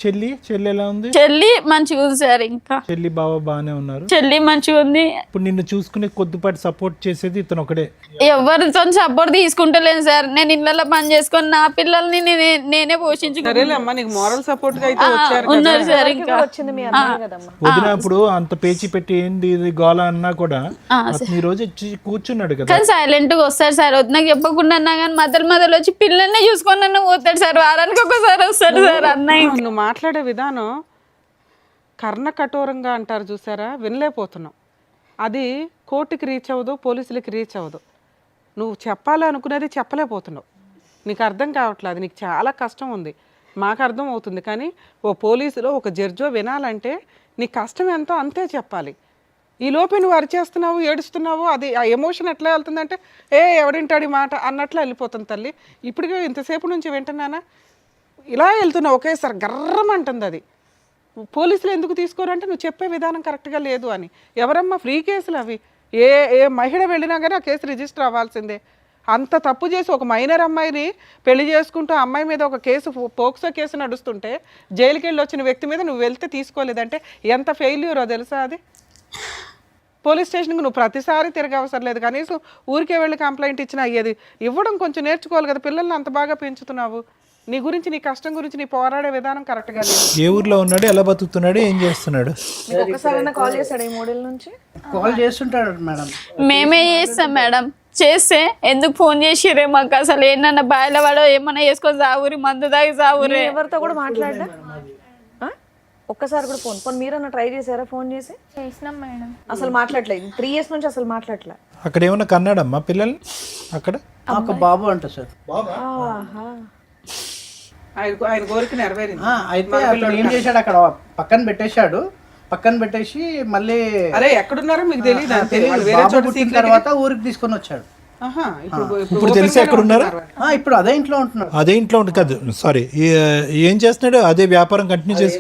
చెల్లి ఎలా ఉంది? చెల్లి మంచిగా ఉంది సార్. ఇంకా చెల్లి బావ బాగానే ఉన్నారు. చెల్లి మంచిగా ఉంది. ఇప్పుడు నిన్ను చూసుకునే కొద్దిపాటి సపోర్ట్ చేసేది ఇతను ఒకడే. ఎవరితో సపోర్ట్ తీసుకుంటలేను సార్. నేను ఇళ్ళలో పని చేసుకొని నా పిల్లల్ని నేనే పోషించుకుంటాను. సరేలేమ్మా, నీకు మోరల్ సపోర్ట్ గా అయితే వచ్చారు ఉన్నారు సార్. ఇంకా వచ్చింది మీ అమ్మాయి కదమ్మా. వదినప్పుడు అంత పేచి పెట్టి ఏంది ఇది గోల అన్నా కూడా అతను ఈ రోజు వచ్చి కూర్చున్నాడు కదా. కానీ సైలెంట్ గా వస్తాడు సార్. నాకు చెప్పకుండా అన్నా కానీ మొదలు వచ్చి పిల్లల్ని చూసుకొని అన్న పోతాడు సార్. వారానికి ఒకసారి వస్తాడు సార్ అన్నయ్య. నువ్వు మాట్లాడే విధానం కర్ణ కఠోరంగా అంటారు చూసారా, వినలేకపోతున్నావు. అది కోర్టుకి రీచ్ అవ్వదు, పోలీసులకి రీచ్ అవ్వదు. నువ్వు చెప్పాలనుకునేది చెప్పలేకపోతున్నావు. నీకు అర్థం కావట్లేదు, నీకు చాలా కష్టం ఉంది. మాకు అర్థం అవుతుంది, కానీ ఓ పోలీసులో ఒక జడ్జో వినాలంటే నీ కష్టం ఎంతో అంతే చెప్పాలి. ఈ లోపే నువ్వు అరిచేస్తున్నావు, ఏడుస్తున్నావు, అది ఆ ఎమోషన్ ఎట్లా వెళ్తుందంటే ఎవడింటాడు ఈ మాట అన్నట్లు వెళ్ళిపోతుంది తల్లి. ఇప్పటికే ఇంతసేపు నుంచి వింటున్నానా, ఇలా వెళ్తున్నావు ఒకేసారి గర్రమంటుంది. అది పోలీసులు ఎందుకు తీసుకోరంటే నువ్వు చెప్పే విధానం కరెక్ట్గా లేదు అని. ఎవరమ్మా ఫ్రీ కేసులు అవి? ఏ మహిళ వెళ్ళినా కానీ ఆ కేసు రిజిస్టర్ అవ్వాల్సిందే. అంత తప్పు చేసి ఒక మైనర్ అమ్మాయిని పెళ్లి చేసుకుంటూ అమ్మాయి మీద ఒక కేసు, పోక్సో కేసు నడుస్తుంటే జైలుకి వెళ్ళి వచ్చిన వ్యక్తి మీద నువ్వు వెళ్తే తీసుకోలేదంటే ఎంత ఫెయిల్యూరో తెలుసా అది. పోలీస్ స్టేషన్కి నువ్వు ప్రతిసారి తిరగ అవసరం లేదు, కనీసం ఊరికే వెళ్ళి కంప్లైంట్ ఇచ్చినా అయ్యేది. ఇవ్వడం కొంచెం నేర్చుకోవాలి కదా, పిల్లల్ని అంత బాగా పెంచుతున్నావు. నీ గురించి, నీ కష్టం గురించి నీ పోరాడే విధానం కరెక్ట్గా లేదు. ఏ ఊర్లో ఉన్నాడు, ఎలా బతుకుతున్నాడు, ఏం చేస్తున్నాడు? ఒక్కసారి కాల్ చేస్తాడు ఈ 3 ఏళ్ళ నుంచి? కాల్ చేస్తుంటాడు మేడం. మేమే చేస్తాం మేడం. చేస్తే ఎందుకు ఫోన్ చేసిరే మాకు, అసలు ఏంటన్నా బాయిల వాడో ఏమన్నా చేసుకొని సావురి, మందు దాగి సావురే. ఎవరితో కూడా మాట్లాడా? ఒక్కసారి కూడా ఫోన్ మీరన్నా ట్రై చేశారా? ఫోన్ చేసి చేసినాం మేడం. అసలు మాట్లాడలేదు 3 years నుంచి, అసలు మాట్లాడలే. అక్కడ ఏమన్నా కన్నాడమ్మా పిల్లల్ని? అక్కడ ఒక బాబు అంట సార్. ఆయన కోరిక నెరవేరింది. అయితే అతను ఏం చేశాడు, అక్కడ పక్కన పెట్టేసి మళ్ళీ అరే ఎక్కడున్నారో మీకు తెలియదు. బాబు పుట్టిన తర్వాత ఊరికి తీసుకొని వచ్చాడు. ఇప్పుడు తెలిసి ఎక్కడ ఉన్నారు? ఇప్పుడు అదే ఇంట్లో ఉంటున్నాడు. అదే ఇంట్లో ఉంటుంది కాదు, సారీ, ఏం చేస్తున్నాడు? అదే వ్యాపారం కంటిన్యూ చేసి?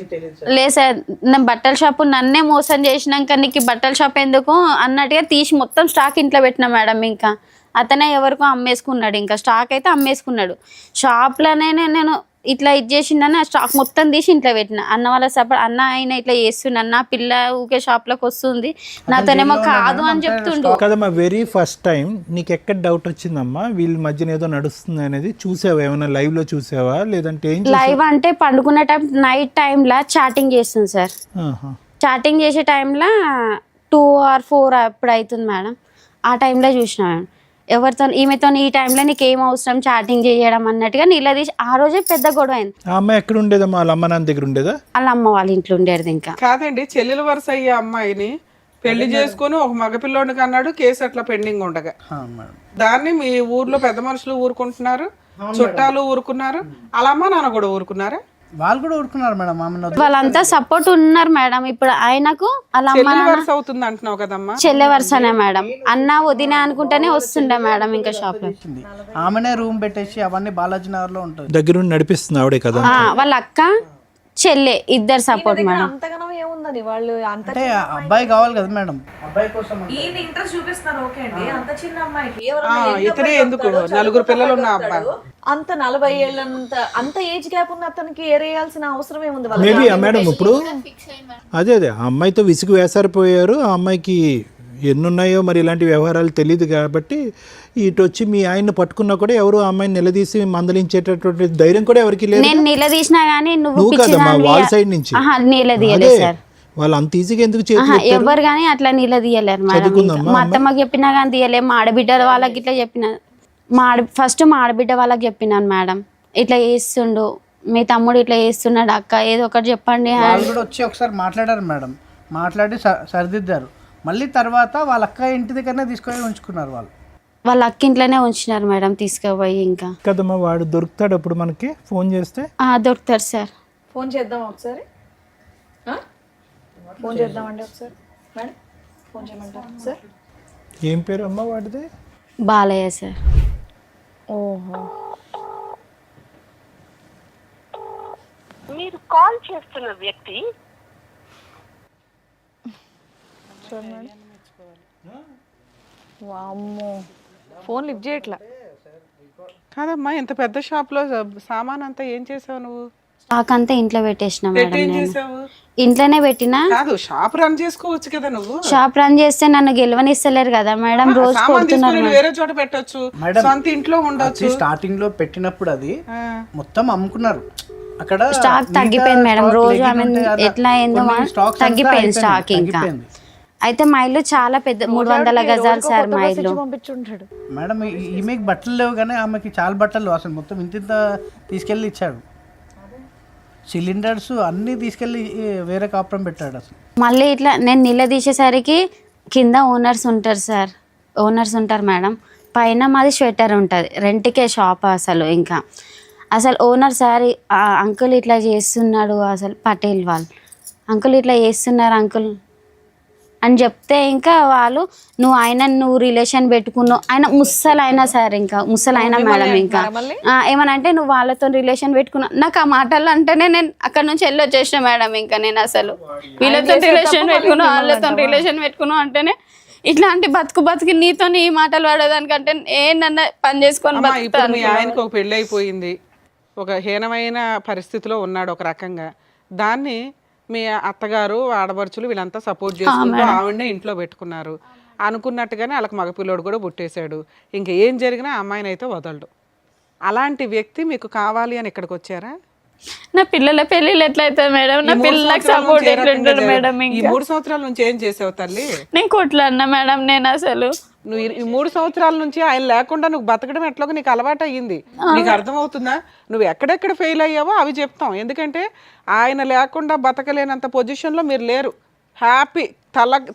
లేదు సార్, నేను బట్టల షాపు నన్నే మోసం చేసినాక నీకు బట్టల షాప్ ఎందుకు అన్నట్టుగా తీసి మొత్తం స్టాక్ ఇంట్లో పెట్టినా మేడం. ఇంకా అతనే ఎవరికో అమ్మేసుకున్నాడు, ఇంకా స్టాక్ అయితే అమ్మేసుకున్నాడు. షాప్లోనే నేను ఇట్లా ఇది చేసిండని ఆ స్టాక్ మొత్తం తీసి ఇంట్లో పెట్టిన. అన్న వాళ్ళ సపోర్ట్, అన్న ఆయన ఇట్లా చేస్తున్నాను, నా పిల్ల ఊకే షాప్లోకి వస్తుంది, నాతోనేమో కాదు అని చెప్తుండు. కదమ్మా, వెరీ ఫస్ట్ టైం నీకు ఎక్కడ డౌట్ వచ్చిందమ్మా వీళ్ళ మధ్యన ఏదో నడుస్తుంది అనేది? చూసావా, ఏమైనా లైవ్ లో చూసావా లేదంటే ఏం? లైవ్ అంటే పండుకునే టైం, నైట్ టైంలో చాటింగ్ చేస్తుంది సార్. చాటింగ్ చేసే టైంలో 2 or 4 అప్పుడు అవుతుంది మేడం. ఆ టైంలో చూసిన మేడం. ఎవరితో, ఈమెతో ఈ టైంలో నీకు ఏం అవసరం చాటింగ్ చేయడం అన్నట్టుగా నిలదీసి ఆ రోజే పెద్ద గొడవ అయింది. ఆ అమ్మాయి ఎక్కడ ఉండేదమ్మా? వాళ్ళ అమ్మ నాన్న దగ్గర ఉండేదా? వాళ్ళ అమ్మ వాళ్ళ ఇంట్లో ఉండేది. ఇంకా కాదండి, చెల్లెల వరుస అయ్యే అమ్మాయిని పెళ్లి చేసుకుని ఒక మగపిల్లోడికి అన్నాడు, కేసు అట్లా పెండింగ్ ఉండగా దాన్ని మీ ఊర్లో పెద్ద మనుషులు ఊరుకుంటున్నారు, చుట్టాలు ఊరుకున్నారు, వాళ్ళ అమ్మ నాన్న కూడా ఊరుకున్నారా? వాళ్ళు కూడా ఊరుకున్నారు మేడం ఆమెను వదిలి. వాళ్ళంతా సపోర్ట్ ఉన్నారు మేడం. ఇప్పుడు ఆయనకు అలా అమ్మ చెల్లి నాన్న వరుస అవుతుంది అంటున్నావు కదమ్మా. చెల్లె వరుసనే మేడం. అన్న వదిన అనుకుంటేనే వస్తుండే మేడం ఇంకా షాప్ లో. ఆమెనే రూమ్ పెట్టేసి అవన్నీ బాలాజీ నగర్ లో ఉంటుంది. దగ్గరుండి నడిపిస్తుంది ఆవిడే కదా. వాళ్ళ అక్క చెల్లె ఇద్దరు సపోర్ట్ మేడం. అంతగానో ఏముందని వాళ్ళు అంత అంటే అబ్బాయి కావాలి కదా మేడం, అబ్బాయి కోసం ఈయన ఇంట్రెస్ట్ చూపిస్తున్నారు. ఓకే అండి, అంత చిన్న అమ్మాయికి ఇతనే ఎందుకు 4 పిల్లలు ఉన్న అబ్బాయి అంత 40 ఏళ్ళంత అంత ఏజ్ గ్యాప్ ఉన్న అతనికి ఏరేయాల్సిన అవసరం ఏముంది? వాళ్ళ మేబీ ఆ మేడం ఇప్పుడు అదే ఆ అమ్మాయితో విసుగు వేసారిపోయారు. ఆ అమ్మాయికి ఎన్నున్నాయో మరి ఇలాంటి వ్యవహారాలు తెలియదు కాబట్టి ఇటు వచ్చి మీ ఆయన్ని పట్టుకున్నా కూడా ఎవరు ఆ అమ్మాయిని నిలదీసి మందలించేటటువంటి ధైర్యం కూడా ఎవరికి లేదు. నేను నిలదీసినా గానీ నువ్వు కదమ్మా వాళ్ళ సైడ్ నుంచి. నిలదీయలేదు సార్. వాళ్ళు అంత ఈజీగా ఎందుకు చేతులు ఎవరు గానీ అట్లా నిలదీయలేరు మేడం. మా అత్తమ్మకి చెప్పినా కానీ తీయలేదు. మా ఆడబిడ్డ వాళ్ళకి ఇట్లా చెప్పిన ఫస్ట్ మా ఆడబిడ్డ వాళ్ళకి చెప్పినాను మేడం, ఇట్లా చేస్తుండు మీ తమ్ముడు, ఇట్లా చేస్తున్నాడు అక్క, ఏదో ఒకటి చెప్పండి. వాళ్ళు కూడా వచ్చి ఒకసారి మాట్లాడారు మేడం, మాట్లాడి సరిదిద్దారు. మళ్ళీ తర్వాత వాళ్ళ అక్క ఇంటి దగ్గరనే తీసుకొని ఉంచుకున్నారు. వాళ్ళ అక్క ఇంట్లోనే ఉంచినారు మేడం తీసుకుపోయి. ఇంకా కదమ్మా వాడు దొరుకుతాడు అప్పుడు మనకి ఫోన్ చేస్తే. దొరుకుతారు సార్. ఫోన్ చేద్దాం ఒకసారి, ఫోన్ చేద్దామండి ఒకసారి మేడం, ఫోన్ చేయమంటారా సార్? ఏం పేరు అమ్మ వాడిది? బాలయ్య సార్. ఓహో, మీరు కాల్ చేస్తున్న వ్యక్తి వామ్మో, ఫోన్ లిఫ్ట్ చేయట్లా. కాదమ్మా, ఇంత పెద్ద షాప్ లో సామాన్ అంతా ఏం చేసావు నువ్వు? స్టాక్ అంతా ఇంట్లో పెట్టేసిన పెట్టి మేడం. ఏం నేను చేసావు? ఇంట్లోనే పెట్టినా. కాదు, షాప్ రన్ చేసుకోవచ్చు కదా నువ్వు. షాప్ రన్ చేస్తే నన్ను గెలవనిస్తలేరు కదా మేడం. రోజు సామాన్ కొడుతున్నారు తీసుకొని వేరే చోట పెట్టొచ్చు, సొంత ఇంట్లో ఉండొచ్చు. స్టార్టింగ్ లో పెట్టినప్పుడు అది మొత్తం అమ్ముకున్నారు. అక్కడ స్టాక్ తగ్గిపోయింది మేడం. రోజు ఆమె ఎట్లా ఏందో తగ్గిపోయింది స్టాక్. ఇంకా అయితే మా ఇల్లు చాలా పెద్ద 300 గజాలు సార్ మా ఇల్లు. పంపించుంటాడు మేడం. ఈమెకి బట్టలు లేవు కానీ ఆమెకి చాలా బట్టలు అసలు మొత్తం ఇంత తీసుకెళ్ళి ఇచ్చాడు. సిలిండర్స్ అన్నీ తీసుకెళ్ళి వేరే కాపురం పెట్టాడు అసలు. మళ్ళీ ఇట్లా నేను నిలదీసేసరికి కింద ఓనర్స్ ఉంటారు సార్, ఓనర్స్ ఉంటారు మేడం. పైన మాది స్వెటర్ ఉంటుంది, రెంట్కే షాప్. అసలు ఓనర్ సార్ అంకుల్ ఇట్లా చేస్తున్నాడు, అసలు పటేల్ వాళ్ళు అంకుల్ ఇట్లా చేస్తున్నారు అంకుల్ అని చెప్తే ఇంకా వాళ్ళు నువ్వు రిలేషన్ పెట్టుకున్నావు. ఆయన ముసలైనా సార్, ఇంకా ముసలైనా మేడం. ఇంకా ఏమనంటే నువ్వు వాళ్ళతో రిలేషన్ పెట్టుకున్నావు. నాకు ఆ మాటలు అంటేనే నేను అక్కడ నుంచి వెళ్ళి వచ్చేసిన మేడం. ఇంకా నేను అసలు వీళ్ళతో రిలేషన్ పెట్టుకున్నావు, వాళ్ళతో రిలేషన్ పెట్టుకున్నావు అంటేనే ఇట్లాంటి బతుకు నీతో ఈ మాటలు పడేదానికంటే ఏంటన్నా పని చేసుకొని ఇప్పుడు మీ ఆయనకు ఒక పెళ్ళి అయిపోయింది, ఒక హీనమైన పరిస్థితిలో ఉన్నాడు ఒక రకంగా. దాన్ని మీ అత్తగారు ఆడపడుచులు వీళ్ళంతా సపోర్ట్ చేసుకుంటూ ఆవిడనే ఇంట్లో పెట్టుకున్నారు. అనుకున్నట్టుగానే వాళ్ళకి మగపిల్లోడు కూడా పుట్టేశాడు. ఇంకా ఏం జరిగినా అమ్మాయిని అయితే వదలడు. అలాంటి వ్యక్తి మీకు కావాలి అని ఇక్కడికి వచ్చారా? నా పిల్లల పెళ్ళిళ్ళు ఎట్లయితే మేడం, నా పిల్లలకు సపోర్ట్ ఎట్లుంటాడు మేడం? ఈ 3 సంవత్సరాల నుంచి ఏం చేసావు తల్లి? నేను కొట్లాడినా మేడం. నేను అసలు నువ్వు ఈ 3 సంవత్సరాల నుంచి ఆయన లేకుండా నువ్వు బతకడం ఎట్లాగో నీకు అలవాటు అయ్యింది. నీకు అర్థమవుతుందా? నువ్వు ఎక్కడెక్కడ ఫెయిల్ అయ్యావో అవి చెప్తాం. ఎందుకంటే ఆయన లేకుండా బతకలేనంత పొజిషన్లో మీరు లేరు. హ్యాపీ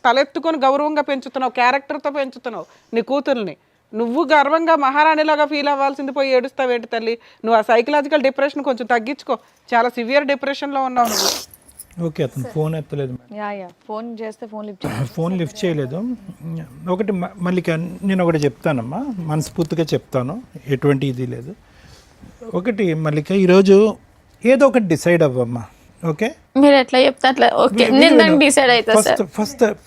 తలెత్తుకొని గౌరవంగా పెంచుతున్నావు, క్యారెక్టర్తో పెంచుతున్నావు నీ కూతుర్ని. నువ్వు గర్వంగా మహారాణిలాగా ఫీల్ అవ్వాల్సింది పోయి ఏడుస్తావు ఏంటి తల్లి? నువ్వు ఆ సైకలాజికల్ డిప్రెషన్ కొంచెం తగ్గించుకో. చాలా సివియర్ డిప్రెషన్లో ఉన్నావు నువ్వు. ఓకే, అతను ఫోన్ ఎత్తలేదు. ఫోన్ చేస్తే ఫోన్ లిఫ్ట్ చేయలేదు. ఒకటి మల్లిక, నేను ఒకటి చెప్తానమ్మా, మనస్ఫూర్తిగా చెప్తాను, ఎటువంటి ఇది లేదు. ఒకటి మల్లిక, ఈరోజు ఏదో ఒకటి డిసైడ్ అవ్వమ్మా. ఓకే, మీరు ఎట్లా చెప్తే అట్లా ఓకే, నేను డిసైడ్ అవుతా.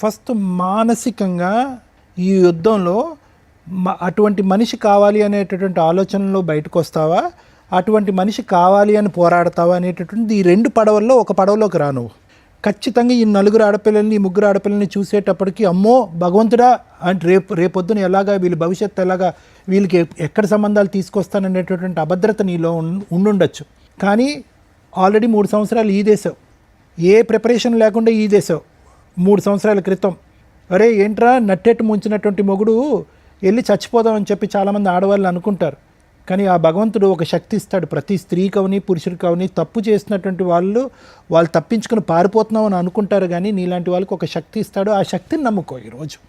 ఫస్ట్ మానసికంగా ఈ యుద్ధంలో అటువంటి మనిషి కావాలి అనేటటువంటి ఆలోచనలో బయటకు వస్తావా, అటువంటి మనిషి కావాలి అని పోరాడతావా అనేటటువంటి ఈ 2 పడవల్లో ఒక పడవలోకి రా నువ్వు. ఖచ్చితంగా ఈ 4 ఆడపిల్లల్ని, ఈ 3 ఆడపిల్లల్ని చూసేటప్పటికి అమ్మో భగవంతుడా అంటే రేపొద్దున ఎలాగా వీళ్ళ భవిష్యత్తు ఎలాగా, వీళ్ళకి ఎక్కడ సంబంధాలు తీసుకొస్తాననేటటువంటి అభద్రత నీలో ఉండుండొచ్చు. కానీ ఆల్రెడీ 3 సంవత్సరాలు ఈదేశావు, ఏ ప్రిపరేషన్ లేకుండా ఈదేశావు. 3 సంవత్సరాల క్రితం అరే ఏంట్రా నట్టెట్టు ముంచినటువంటి మొగుడు వెళ్ళి చచ్చిపోదామని చెప్పి చాలామంది ఆడవాళ్ళు అనుకుంటారు. కానీ ఆ భగవంతుడు ఒక శక్తి ఇస్తాడు. ప్రతి స్త్రీకి అవని పురుషుడికి అవని తప్పు చేసినటువంటి వాళ్ళు తప్పించుకుని పారిపోతున్నావు అని అనుకుంటారు. కానీ నీలాంటి వాళ్ళకి ఒక శక్తి ఇస్తాడు. ఆ శక్తిని నమ్ముకో. ఈరోజు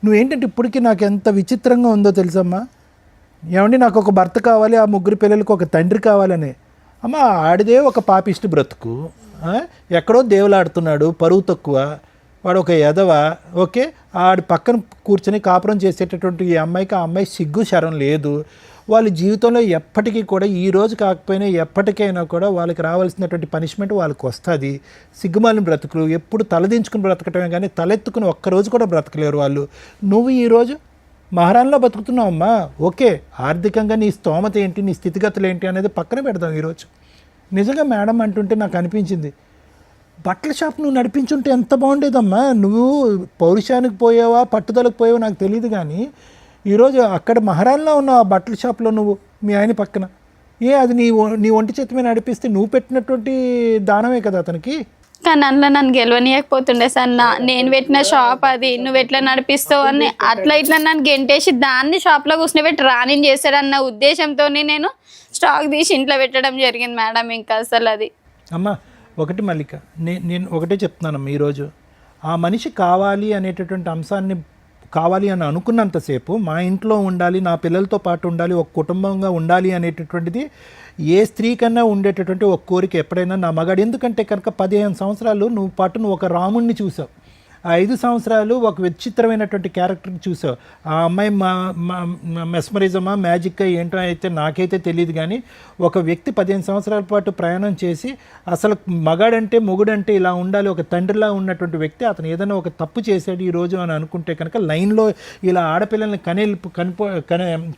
నువ్వేంటంటే ఇప్పటికీ నాకు ఎంత విచిత్రంగా ఉందో తెలుసమ్మా. ఏమండి, నాకు ఒక భర్త కావాలి, ఆ 3 పిల్లలకు ఒక తండ్రి కావాలని. అమ్మ ఆడిదే ఒక పాపిష్టి బ్రతుకు, ఎక్కడో దేవులాడుతున్నాడు, పరువు తక్కువ, వాడు ఒక ఎదవ. ఓకే, ఆడి పక్కన కూర్చొని కాపురం చేసేటటువంటి ఈ అమ్మాయికి ఆ అమ్మాయి సిగ్గు శరం లేదు. వాళ్ళ జీవితంలో ఎప్పటికీ కూడా ఈ రోజు కాకపోయినా ఎప్పటికైనా కూడా వాళ్ళకి రావాల్సినటువంటి పనిష్మెంట్ వాళ్ళకి వస్తుంది. సిగ్గుమాలిన బ్రతుకులు ఎప్పుడు తలదించుకుని బ్రతకటమే కానీ తలెత్తుకుని ఒక్కరోజు కూడా బ్రతకలేరు వాళ్ళు. నువ్వు ఈరోజు మహారాణిలో బతుకుతున్నావమ్మా. ఓకే, ఆర్థికంగా నీ స్తోమత ఏంటి, నీ స్థితిగతులు ఏంటి అనేది పక్కన పెడదాం ఈరోజు. నిజంగా మేడం అంటుంటే నాకు అనిపించింది, బట్టల షాప్ నువ్వు నడిపించుంటే ఎంత బాగుండేదమ్మా. నువ్వు పౌరుషానికి పోయావా పట్టుదలకు పోయావా నాకు తెలియదు, కానీ ఈరోజు అక్కడ మహారాణిలో ఉన్న ఆ బట్టల షాప్లో నువ్వు మీ ఆయన పక్కన అది నీ ఒంటి చేతి మీద నడిపిస్తే నువ్వు పెట్టినటువంటి దానమే కదా అతనికి. కానీ అందులో నన్ను గెలవనీయకపోతుండే సార్. నేను పెట్టిన షాప్ అది, నువ్వు ఎట్లా నడిపిస్తావు అని అట్లా ఇట్లా నన్ను గెంటేసి దాన్ని షాప్లో కూర్చొని రాని చేశాడన్న ఉద్దేశంతో నేను స్టాక్ తీసి ఇంట్లో పెట్టడం జరిగింది మేడం. ఇంకా అసలు అది అమ్మా ఒకటి మల్లిక, నేను ఒకటే చెప్తున్నానమ్మా, ఈరోజు ఆ మనిషి కావాలి అనేటటువంటి అంశాన్ని కావాలి అని అనుకున్నంతసేపు మా ఇంట్లో ఉండాలి, నా పిల్లలతో పాటు ఉండాలి, ఒక కుటుంబంగా ఉండాలి అనేటటువంటిది ఏ స్త్రీ కన్నా ఉండేటటువంటి ఒక కోరిక ఎప్పుడైనా నా మగాడు. ఎందుకంటే కనుక 15 సంవత్సరాలు నువ్వు పాటు నువ్వు ఒక రాముణ్ణి చూసావు, ఆ 5 సంవత్సరాలు ఒక విచిత్రమైనటువంటి క్యారెక్టర్ని చూసావు. ఆ అమ్మాయి మెస్మరిజమా మ్యాజిక్గా ఏంటో అయితే నాకైతే తెలియదు, కానీ ఒక వ్యక్తి 15 సంవత్సరాల పాటు ప్రయాణం చేసి అసలు మగాడంటే మొగుడంటే ఇలా ఉండాలి, ఒక తండ్రిలా ఉన్నటువంటి వ్యక్తి అతను ఏదైనా ఒక తప్పు చేశాడు ఈరోజు అని అనుకుంటే కనుక లైన్లో ఇలా ఆడపిల్లల్ని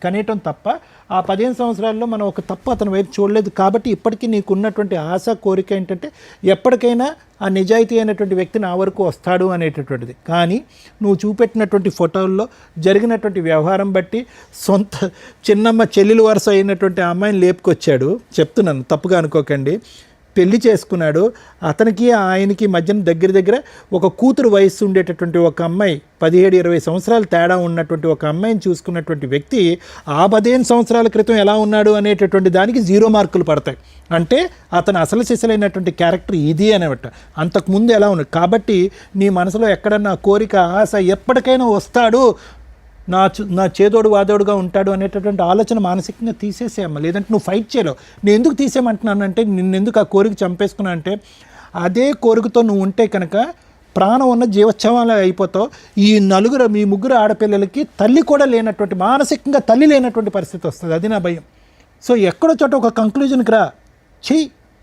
కనేయటం తప్ప ఆ 15 సంవత్సరాల్లో మనం ఒక తప్పు అతని వైపు చూడలేదు. కాబట్టి ఇప్పటికీ నీకు ఉన్నటువంటి ఆశ కోరిక ఏంటంటే ఎప్పటికైనా ఆ నిజాయితీ అయినటువంటి వ్యక్తి నా వరకు వస్తాడు అనేటటువంటిది. కానీ నువ్వు చూపెట్టినటువంటి ఫోటోల్లో జరిగినటువంటి వ్యవహారం బట్టి సొంత చిన్నమ్మ చెల్లెలు వరుస అయినటువంటి ఆ అమ్మాయిని లేపుకొచ్చాడు. చెప్తున్నాను, తప్పుగా అనుకోకండి. పెళ్లి చేసుకున్నాడు. అతనికి ఆయనకి మధ్యన దగ్గర ఒక కూతురు వయస్సు ఉండేటటువంటి ఒక అమ్మాయి, 17-20 సంవత్సరాలు తేడా ఉన్నటువంటి ఒక అమ్మాయిని చూసుకున్నటువంటి వ్యక్తి ఆ 15 సంవత్సరాల క్రితం ఎలా ఉన్నాడు అనేటటువంటి దానికి 0 మార్కులు పడతాయి. అంటే అతను అసలు సిసలైనటువంటి క్యారెక్టర్ ఇది అనమాట. అంతకుముందు ఎలా ఉన్నాడు. కాబట్టి నీ మనసులో ఎక్కడన్నా కోరిక ఆశ ఎప్పటికైనా వస్తాడు, నా చేదోడు వాదోడుగా ఉంటాడు అనేటటువంటి ఆలోచన మానసికంగా తీసేసేయమ్మ. లేదంటే నువ్వు ఫైట్ చేయలేవు. నేను ఎందుకు తీసేయమంటున్నానంటే నిన్నెందుకు ఆ కోరిక చంపేసుకున్నా అంటే అదే కోరికతో నువ్వు ఉంటే కనుక ప్రాణం ఉన్న జీవోత్సవాలు అయిపోతావు. మీ ముగ్గురు ఆడపిల్లలకి తల్లి కూడా లేనటువంటి, మానసికంగా తల్లి లేనటువంటి పరిస్థితి వస్తుంది. అది నా భయం. సో ఎక్కడో చోట ఒక కంక్లూజన్కి రా,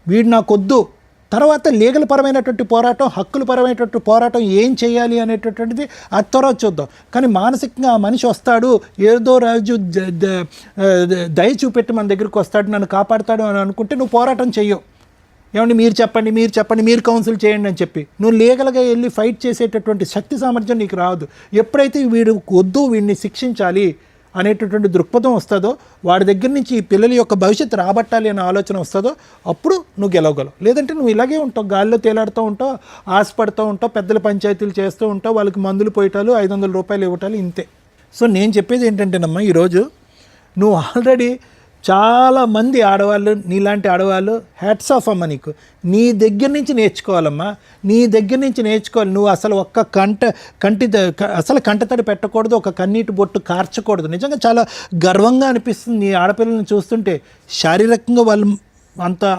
వీడు నాకొద్దు. తర్వాత లీగల్ పరమైనటువంటి పోరాటం, హక్కుల పరమైనటువంటి పోరాటం ఏం చేయాలి అనేటటువంటిది అది తర్వాత చూద్దాం. కానీ మానసికంగా ఆ మనిషి వస్తాడు, ఏదో రాజు దయ చూపెట్టి మన దగ్గరికి వస్తాడు, నన్ను కాపాడుతాడు అని అనుకుంటే నువ్వు పోరాటం చెయ్యవు. ఏమండి మీరు చెప్పండి, మీరు కౌన్సిల్ చేయండి అని చెప్పి నువ్వు లీగల్గా వెళ్ళి ఫైట్ చేసేటటువంటి శక్తి సామర్థ్యం నీకు రాదు. ఎప్పుడైతే వీడు వద్దు, వీడిని శిక్షించాలి అనేటటువంటి దృక్పథం వస్తుందో, వాడి దగ్గర నుంచి ఈ పిల్లల యొక్క భవిష్యత్తు రాబట్టాలి అనే ఆలోచన వస్తుందో అప్పుడు నువ్వు గెలవగలవు. లేదంటే నువ్వు ఇలాగే ఉంటావు, గాల్లో తేలాడుతూ ఉంటావు, ఆశపడుతూ ఉంటావు, పెద్దల పంచాయతీలు చేస్తూ ఉంటావు, వాళ్ళకి మందులు పోయటాలు, 500 రూపాయలు ఇవ్వటాలు, ఇంతే. సో నేను చెప్పేది ఏంటంటేనమ్మా, ఈరోజు నువ్వు ఆల్రెడీ చాలామంది ఆడవాళ్ళు, నీలాంటి ఆడవాళ్ళు హ్యాట్స్ ఆఫ్ అమ్మ, నీకు నీ దగ్గర నుంచి నేర్చుకోవాలమ్మా, నీ దగ్గర నుంచి నేర్చుకోవాలి. నువ్వు అసలు ఒక్క కంటతడి పెట్టకూడదు, ఒక కన్నీటి బొట్టు కార్చకూడదు. నిజంగా చాలా గర్వంగా అనిపిస్తుంది నీ ఆడపిల్లల్ని చూస్తుంటే. శారీరకంగా వాళ్ళు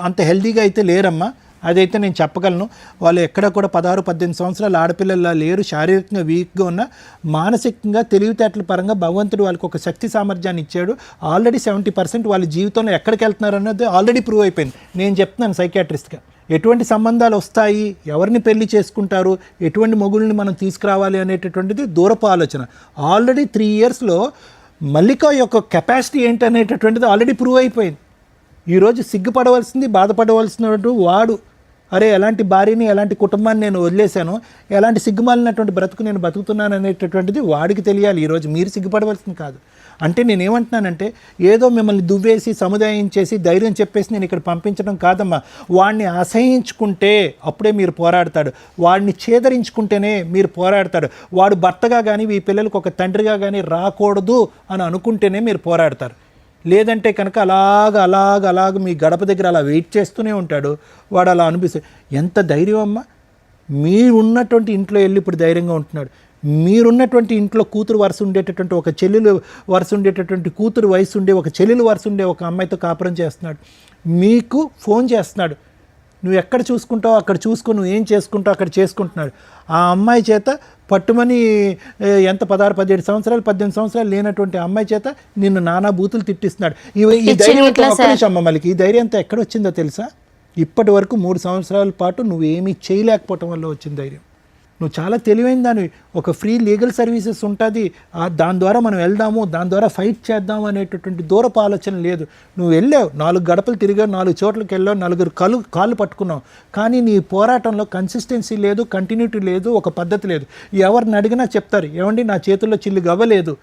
అంత హెల్తీగా అయితే లేరమ్మా, అదైతే నేను చెప్పగలను. వాళ్ళు ఎక్కడ కూడా 16-18 సంవత్సరాల ఆడపిల్లలా లేరు. శారీరకంగా వీక్గా ఉన్న, మానసికంగా తెలివితేటల పరంగా భగవంతుడు వాళ్ళకి ఒక శక్తి సామర్థ్యాన్ని ఇచ్చాడు. ఆల్రెడీ 70% వాళ్ళ జీవితంలో ఎక్కడికి వెళ్తున్నారు అన్నది ఆల్రెడీ ప్రూవ్ అయిపోయింది. నేను చెప్తున్నాను సైకియాట్రిస్ట్గా, ఎటువంటి సంబంధాలు వస్తాయి, ఎవరిని పెళ్లి చేసుకుంటారు, ఎటువంటి మొగుళ్ళని మనం తీసుకురావాలి అనేటటువంటిది దూరపు ఆలోచన. ఆల్రెడీ 3 ఇయర్స్లో మల్లిక యొక్క కెపాసిటీ ఏంటి అనేటటువంటిది ఆల్రెడీ ప్రూవ్ అయిపోయింది. ఈరోజు సిగ్గుపడవలసింది, బాధపడవలసినటువంటి వాడు, అరే ఎలాంటి భార్యని, ఎలాంటి కుటుంబాన్ని నేను వదిలేశాను, ఎలాంటి సిగ్గుమాలినటువంటి బ్రతుకు నేను బతుకుతున్నాను అనేటటువంటిది వాడికి తెలియాలి. ఈరోజు మీరు సిగ్గుపడవలసింది కాదు. అంటే నేనేమంటున్నానంటే ఏదో మిమ్మల్ని దువ్వేసి సముదాయించేసి ధైర్యం చెప్పేసి నేను ఇక్కడ పంపించడం కాదమ్మా. వాడిని అసహించుకుంటే అప్పుడే మీరు పోరాడతాడు, వాడిని ఛేదరించుకుంటేనే మీరు పోరాడతాడు. వాడు భర్తగా కానీ ఈ పిల్లలకు ఒక తండ్రిగా కానీ రాకూడదు అని అనుకుంటేనే మీరు పోరాడతారు. లేదంటే కనుక అలాగ మీ గడప దగ్గర అలా వెయిట్ చేస్తూనే ఉంటాడు. వాడు అలా అనిపిస్తుంది. ఎంత ధైర్యం అమ్మా, మీరున్నటువంటి ఇంట్లో వెళ్ళి ఇప్పుడు ధైర్యంగా ఉంటున్నాడు. మీరున్నటువంటి ఇంట్లో కూతురు వరుస ఉండేటటువంటి ఒక చెల్లెలు వరుస ఉండేటటువంటి కూతురు వయసు ఉండే ఒక చెల్లెలు వరుస ఉండే ఒక అమ్మాయితో కాపురం చేస్తున్నాడు. మీకు ఫోన్ చేస్తున్నాడు, నువ్వు ఎక్కడ చూసుకుంటావు అక్కడ చూసుకో, నువ్వు ఏం చేసుకుంటావు అక్కడ చేసుకుంటున్నాడు. ఆ అమ్మాయి చేత పట్టుమని ఎంత 16, 17 సంవత్సరాలు 18 సంవత్సరాలు లేనటువంటి అమ్మాయి చేత నిన్ను నానా బూతులు తిట్టిస్తున్నాడు. ఈ ధైర్యం అంతా ఒక్క నిమిషం అమ్మ, మళ్ళీ ఈ ధైర్యం అంతా ఎక్కడ వచ్చిందో తెలుసా? ఇప్పటి వరకు 3 సంవత్సరాల పాటు నువ్వేమీ చేయలేకపోవటం వల్ల వచ్చిన ధైర్యం. నువ్వు చాలా తెలివైన దానివి. ఒక ఫ్రీ లీగల్ సర్వీసెస్ ఉంటుంది, దాని ద్వారా మనం వెళ్దాము, దాని ద్వారా ఫైట్ చేద్దాము అనేటటువంటి దూరపు ఆలోచన లేదు. నువ్వు వెళ్ళావు, 4 గడపలు తిరిగావు, 4 చోట్లకి వెళ్ళావు, 4 కాళ్ళు పట్టుకున్నావు. కానీ నీ పోరాటంలో కన్సిస్టెన్సీ లేదు, కంటిన్యూటీ లేదు, ఒక పద్ధతి లేదు. ఎవరిని అడిగినా చెప్తారు, ఏమండి నా చేతుల్లో చిల్లు గవ్వలేదు,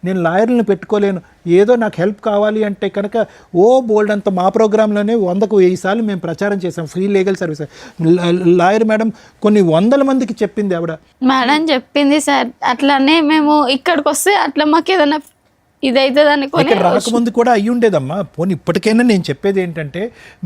నేను లాయర్లను పెట్టుకోలేను, ఏదో నాకు హెల్ప్ కావాలి అంటే కనుక బోల్డ్ అంత మా ప్రోగ్రాంలోనే 100కు 1000 సార్లు మేము ప్రచారం చేసాం free legal service. Lawyer madam కొన్ని 100 మందికి చెప్పింది ఆవిడ. మేడం చెప్పింది సార్, అట్లానే మేము ఇక్కడికి వస్తే అట్లా మాకు ఏదైనా ఇదైతుంది అనుకోని ఇక్కడ రాకముందు కూడా అయ్యి ఉండేదమ్మా. పోనీ ఇప్పటికైనా నేను చెప్పేది ఏంటంటే,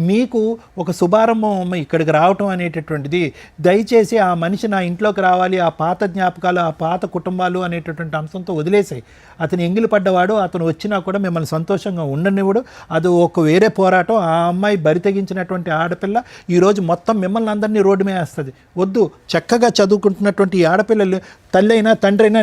మీకు ఒక శుభారంభం అమ్మ ఇక్కడికి రావటం అనేటటువంటిది. దయచేసి ఆ మనిషి నా ఇంట్లోకి రావాలి, ఆ పాత జ్ఞాపకాలు, ఆ పాత కుటుంబాలు అనేటటువంటి అంశంతో వదిలేసాయి. అతను ఎంగిలి పడ్డవాడు, అతను వచ్చినా కూడా మిమ్మల్ని సంతోషంగా ఉండనివ్వడు. అది ఒక వేరే పోరాటం. ఆ అమ్మాయి బరి తెగించినటువంటి ఆడపిల్ల ఈరోజు మొత్తం మిమ్మల్ని అందరినీ రోడ్డు మీద వేస్తుంది. వద్దు, చక్కగా చదువుకుంటున్నటువంటి ఈ ఆడపిల్లలు తల్లి అయినా తండ్రి అయినా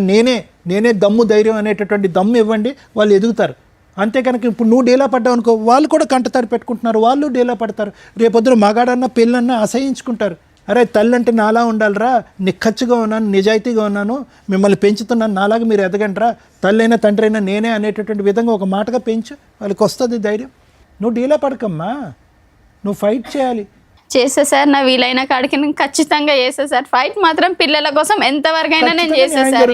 నేనే దమ్ము ధైర్యం అనేటటువంటి దమ్ము ఇవ్వండి, వాళ్ళు ఎదుగుతారు. అంతే కనుక ఇప్పుడు నువ్వు డేలా పడ్డావు అనుకో, వాళ్ళు కూడా కంటతారు పెట్టుకుంటున్నారు, వాళ్ళు డేలా పడతారు. రేపొద్దున మగాడన్నా పెళ్ళన్నా అసహించుకుంటారు. అరే తల్లి అంటే నాలా ఉండాలిరా, నిక్కచ్చిగా ఉన్నాను, నిజాయితీగా ఉన్నాను, మిమ్మల్ని పెంచుతున్నాను, నాలాగా మీరు ఎదగండిరా, తల్లి అయినా తండ్రి అయినా నేనే అనేటటువంటి విధంగా ఒక మాటగా పెంచు, వాళ్ళకి వస్తుంది ధైర్యం. నువ్వు డీలా పడకమ్మా, నువ్వు ఫైట్ చేయాలి. చేస్తా సార్, నా వీలైన కాడికి నేను ఖచ్చితంగా చేస్తా సార్. ఫైట్ మాత్రం పిల్లల కోసం ఎంతవరకైనా నేను చేస్తా సార్.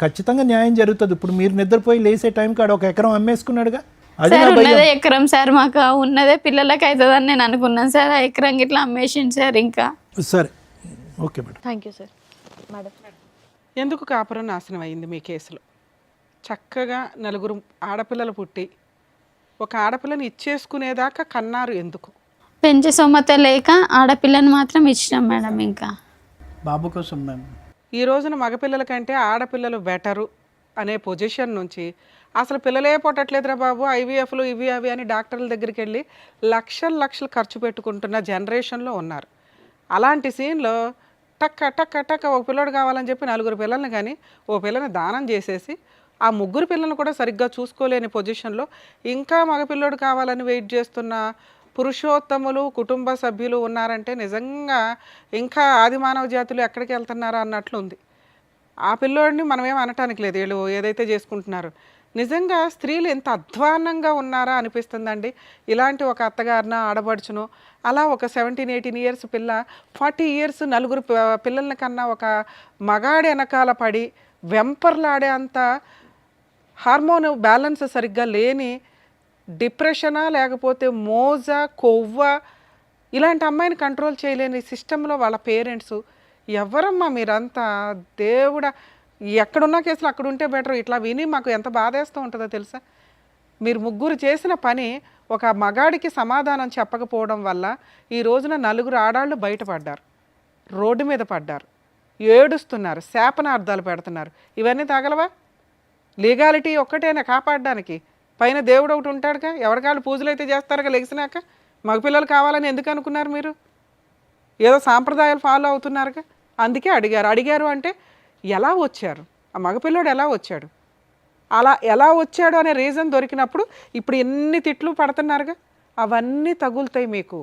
ఖచ్చితంగా న్యాయం జరుగుతుంది. ఇప్పుడు మీరు నిద్రపోయి లేసే టైం కాడ 1 ఎకరం అమ్మేసుకున్నాడుగా, అది సార్ ఉన్నదే ఎకరం సార్, మాకు ఉన్నదే పిల్లలకి అవుతుందని నేను అనుకున్నాను సార్. ఆ ఎకరం ఇట్లా అమ్మేసింది సార్. ఇంకా సరే, okay madam. Thank you sir. Madam, ఎందుకు కాపురం నాశనం అయింది మీ కేసులో? చక్కగా 4 ఆడపిల్లలు పుట్టి ఒక ఆడపిల్లని ఇచ్చేసుకునేదాకా కన్నారు ఎందుకు? పెంచే సొమ్మత లేక ఆడపిల్లని మాత్రం ఇచ్చినాం మేడం. ఇంకా బాబు కోసం మేము ఈ రోజున మగపిల్లల కంటే ఆడపిల్లలు బెటరు అనే పొజిషన్ నుంచి అసలు పిల్లలే పుట్టట్లేదురా బాబు, ఐవీఎఫ్లు ఇవి అవి అని డాక్టర్ల దగ్గరికి వెళ్ళి లక్షలు ఖర్చు పెట్టుకుంటున్న జనరేషన్లో ఉన్నారు. అలాంటి సీన్లో టక్క టక్క టక్క ఒక పిల్లడు కావాలని చెప్పి 4 పిల్లల్ని కానీ ఓ పిల్లని దానం చేసేసి ఆ 3 పిల్లలను కూడా సరిగ్గా చూసుకోలేని పొజిషన్లో ఇంకా మగపిల్లోడు కావాలని వెయిట్ చేస్తున్న పురుషోత్తములు కుటుంబ సభ్యులు ఉన్నారంటే నిజంగా ఇంకా ఆది మానవ జాతులు ఎక్కడికి వెళ్తున్నారా అన్నట్లు ఉంది. ఆ పిల్లోడిని మనం ఏం అనటానికి లేదు, వీళ్ళు ఏదైతే చేసుకుంటున్నారు. నిజంగా స్త్రీలు ఎంత అధ్వాన్నంగా ఉన్నారా అనిపిస్తుందండి. ఇలాంటి ఒక అత్తగారిన ఆడబడుచును అలా ఒక 17-18 ఇయర్స్ పిల్ల 40 ఇయర్స్ 4 పిల్లల కన్నా ఒక మగాడి వెనకాల పడి వెంపర్లాడే అంత హార్మోన్ బ్యాలెన్స్ సరిగ్గా లేని డిప్రెషనా లేకపోతే మోజా కొవ్వ ఇలాంటి అమ్మాయిని కంట్రోల్ చేయలేని సిస్టంలో వాళ్ళ పేరెంట్స్. ఎవరమ్మా మీరంతా? దేవుడా, ఎక్కడున్న కేసులు అక్కడ ఉంటే బెటర్. ఇట్లా విని మాకు ఎంత బాధేస్తూ ఉంటుందో తెలుసా? మీరు 3 చేసిన పని ఒక మగాడికి సమాధానం చెప్పకపోవడం వల్ల ఈ రోజున 4 ఆడాళ్ళు బయటపడ్డారు, రోడ్డు మీద పడ్డారు, ఏడుస్తున్నారు, శాపనార్థాలు పెడుతున్నారు. ఇవన్నీ తగలవా? లీగాలిటీ ఒక్కటేనా కాపాడడానికి? పైన దేవుడు ఒకటి ఉంటాడుగా, ఎవరికాళ్ళు పూజలు అయితే చేస్తారుగా లెగిసినాక. మగపిల్లలు కావాలని ఎందుకు అనుకున్నారు మీరు? ఏదో సాంప్రదాయాలు ఫాలో అవుతున్నారుగా, అందుకే అడిగారు అంటే ఎలా వచ్చారు, ఆ మగపిల్లోడు ఎలా వచ్చాడు, అలా ఎలా వచ్చాడు అనే రీజన్ దొరికినప్పుడు ఇప్పుడు ఎన్ని తిట్లు పడుతున్నారుగా, అవన్నీ తగులుతాయి మీకు.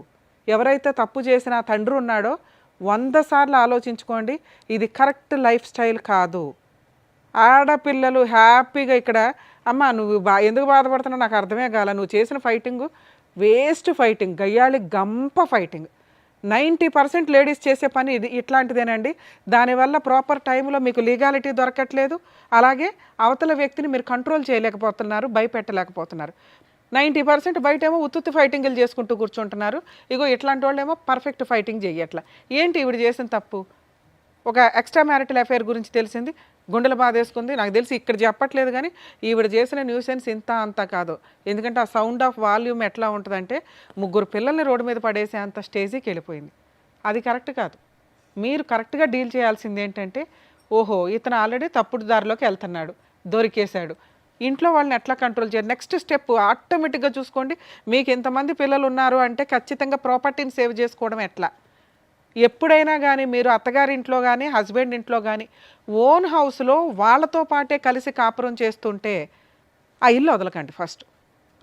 ఎవరైతే తప్పు చేసిన తండ్రి ఉన్నాడో 100 సార్లు ఆలోచించుకోండి, ఇది కరెక్ట్ లైఫ్ స్టైల్ కాదు. ఆడపిల్లలు హ్యాపీగా ఇక్కడ అమ్మ నువ్వు ఎందుకు బాధపడుతున్నావు నాకు అర్థమే కాల, నువ్వు చేసిన ఫైటింగు వేస్ట్ ఫైటింగ్, గయ్యాళి గంప ఫైటింగ్. 90% లేడీస్ చేసే పని ఇది ఇట్లాంటిదేనండి. దానివల్ల ప్రాపర్ టైంలో మీకు లీగాలిటీ దొరకట్లేదు, అలాగే అవతల వ్యక్తిని మీరు కంట్రోల్ చేయలేకపోతున్నారు, భయపెట్టలేకపోతున్నారు. 90% బయటేమో ఉత్తుత్తి ఫైటింగ్లు చేసుకుంటూ కూర్చుంటున్నారు. ఇగో ఇట్లాంటి వాళ్ళు ఏమో పర్ఫెక్ట్ ఫైటింగ్ చెయ్యట్లా. ఏంటి ఈవిడ చేసిన తప్పు? ఒక ఎక్స్ట్రా మ్యారిటల్ అఫైర్ గురించి తెలిసింది, గుండెలు బాధేసుకుంది. నాకు తెలిసి ఇక్కడ చెప్పట్లేదు కానీ ఈవిడ చేసిన న్యూసెన్స్ ఇంత అంతా కాదు. ఎందుకంటే ఆ సౌండ్ ఆఫ్ వాల్యూమ్ ఎట్లా ఉంటుందంటే 3 పిల్లల్ని రోడ్డు మీద పడేసే అంత స్టేజ్కి వెళ్ళిపోయింది. అది కరెక్ట్ కాదు. మీరు కరెక్ట్గా డీల్ చేయాల్సింది ఏంటంటే, ఓహో ఇతను ఆల్రెడీ తప్పుడు దారిలోకి వెళ్తున్నాడు, దొరికేశాడు, ఇంట్లో వాళ్ళని ఎట్లా కంట్రోల్ చేయాలి? నెక్స్ట్ స్టెప్ ఆటోమేటిక్గా చూసుకోండి. మీకు ఇంతమంది పిల్లలు ఉన్నారు అంటే ఖచ్చితంగా ప్రాపర్టీని సేవ్ చేసుకోవడం ఎట్లా. ఎప్పుడైనా కానీ మీరు అత్తగారింట్లో కానీ హస్బెండ్ ఇంట్లో కానీ ఓన్ హౌస్లో వాళ్ళతో పాటే కలిసి కాపురం చేస్తుంటే ఆ ఇల్లు వదలకండి. ఫస్ట్